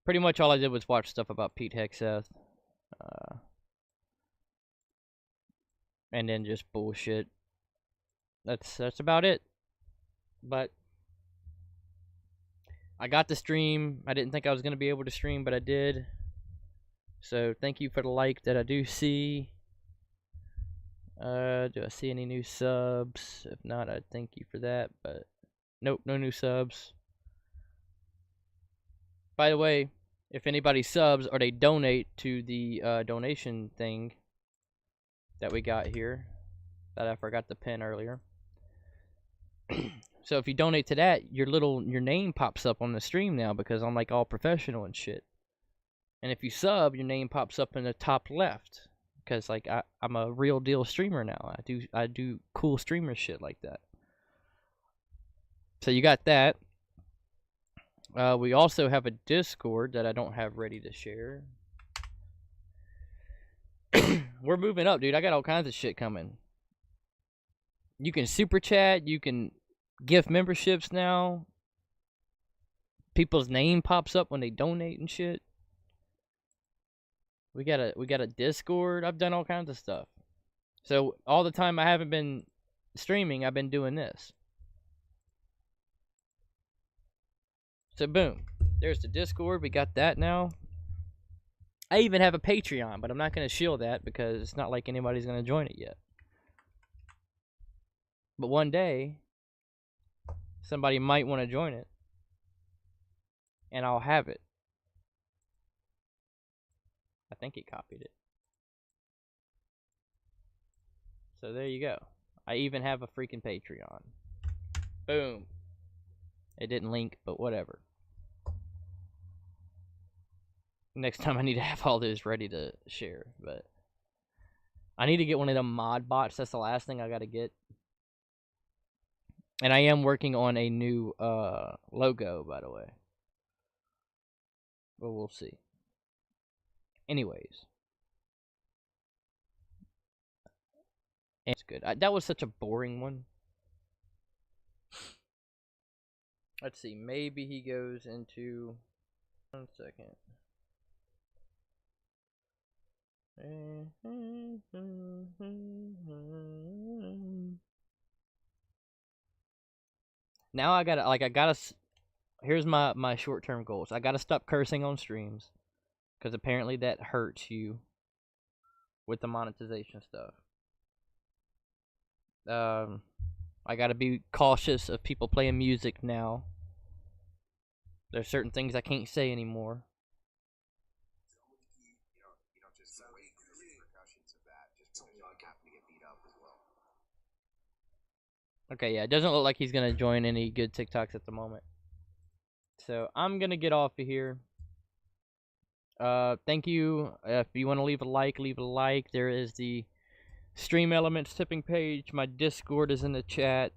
Pretty much all I did was watch stuff about Pete Hegseth, and then just bullshit. That's about it. But I got to stream. I didn't think I was going to be able to stream, but I did. So thank you for the like that I do see. Do I see any new subs? If not, I thank you for that. But nope, no new subs. By the way, if anybody subs or they donate to the donation thing that we got here, that I forgot to pin earlier. So if you donate to that, your name pops up on the stream now because I'm like all professional and shit. And if you sub, your name pops up in the top left because like I'm a real deal streamer now. I do cool streamer shit like that. So you got that. We also have a Discord that I don't have ready to share. We're moving up, dude. I got all kinds of shit coming. You can super chat. You can gift memberships now. People's name pops up when they donate and shit. We got a Discord. I've done all kinds of stuff. So all the time I haven't been streaming, I've been doing this. So boom, there's the Discord. We got that now. I even have a Patreon, but I'm not going to shield that because it's not like anybody's going to join it yet. But one day, somebody might want to join it, and I'll have it. I think he copied it. So there you go. I even have a freaking Patreon. Boom. It didn't link, but whatever. Next time I need to have all those ready to share, but I need to get one of them mod bots. That's the last thing I got to get. And I am working on a new logo, by the way. But we'll see. Anyways. It's good. That was such a boring one. Let's see. Maybe he goes into... 1 second. Now I gotta, here's my short-term goals. I gotta stop cursing on streams, because apparently that hurts you with the monetization stuff. I gotta be cautious of people playing music now. There's certain things I can't say anymore. Okay, yeah, it doesn't look like he's gonna join any good TikToks at the moment. So I'm gonna get off of here. Thank you. If you want to leave a like, leave a like. There is the Stream Elements tipping page. My Discord is in the chat.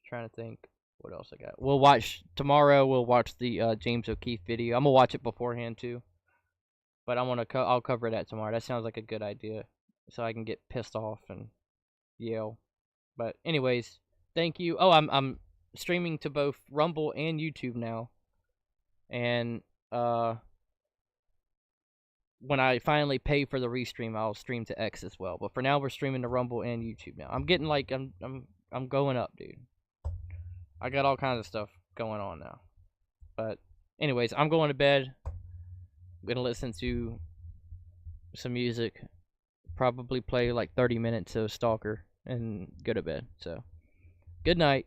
Trying to think what else I got. We'll watch tomorrow. We'll watch the James O'Keefe video. I'm gonna watch it beforehand too. But I'll cover that tomorrow. That sounds like a good idea, so I can get pissed off and yell. But anyways, thank you. Oh, I'm streaming to both Rumble and YouTube now. And when I finally pay for the restream, I'll stream to X as well. But for now, we're streaming to Rumble and YouTube now. I'm getting like I'm going up, dude. I got all kinds of stuff going on now. But anyways, I'm going to bed. I'm gonna listen to some music. Probably play like 30 minutes of Stalker and go to bed. So, good night.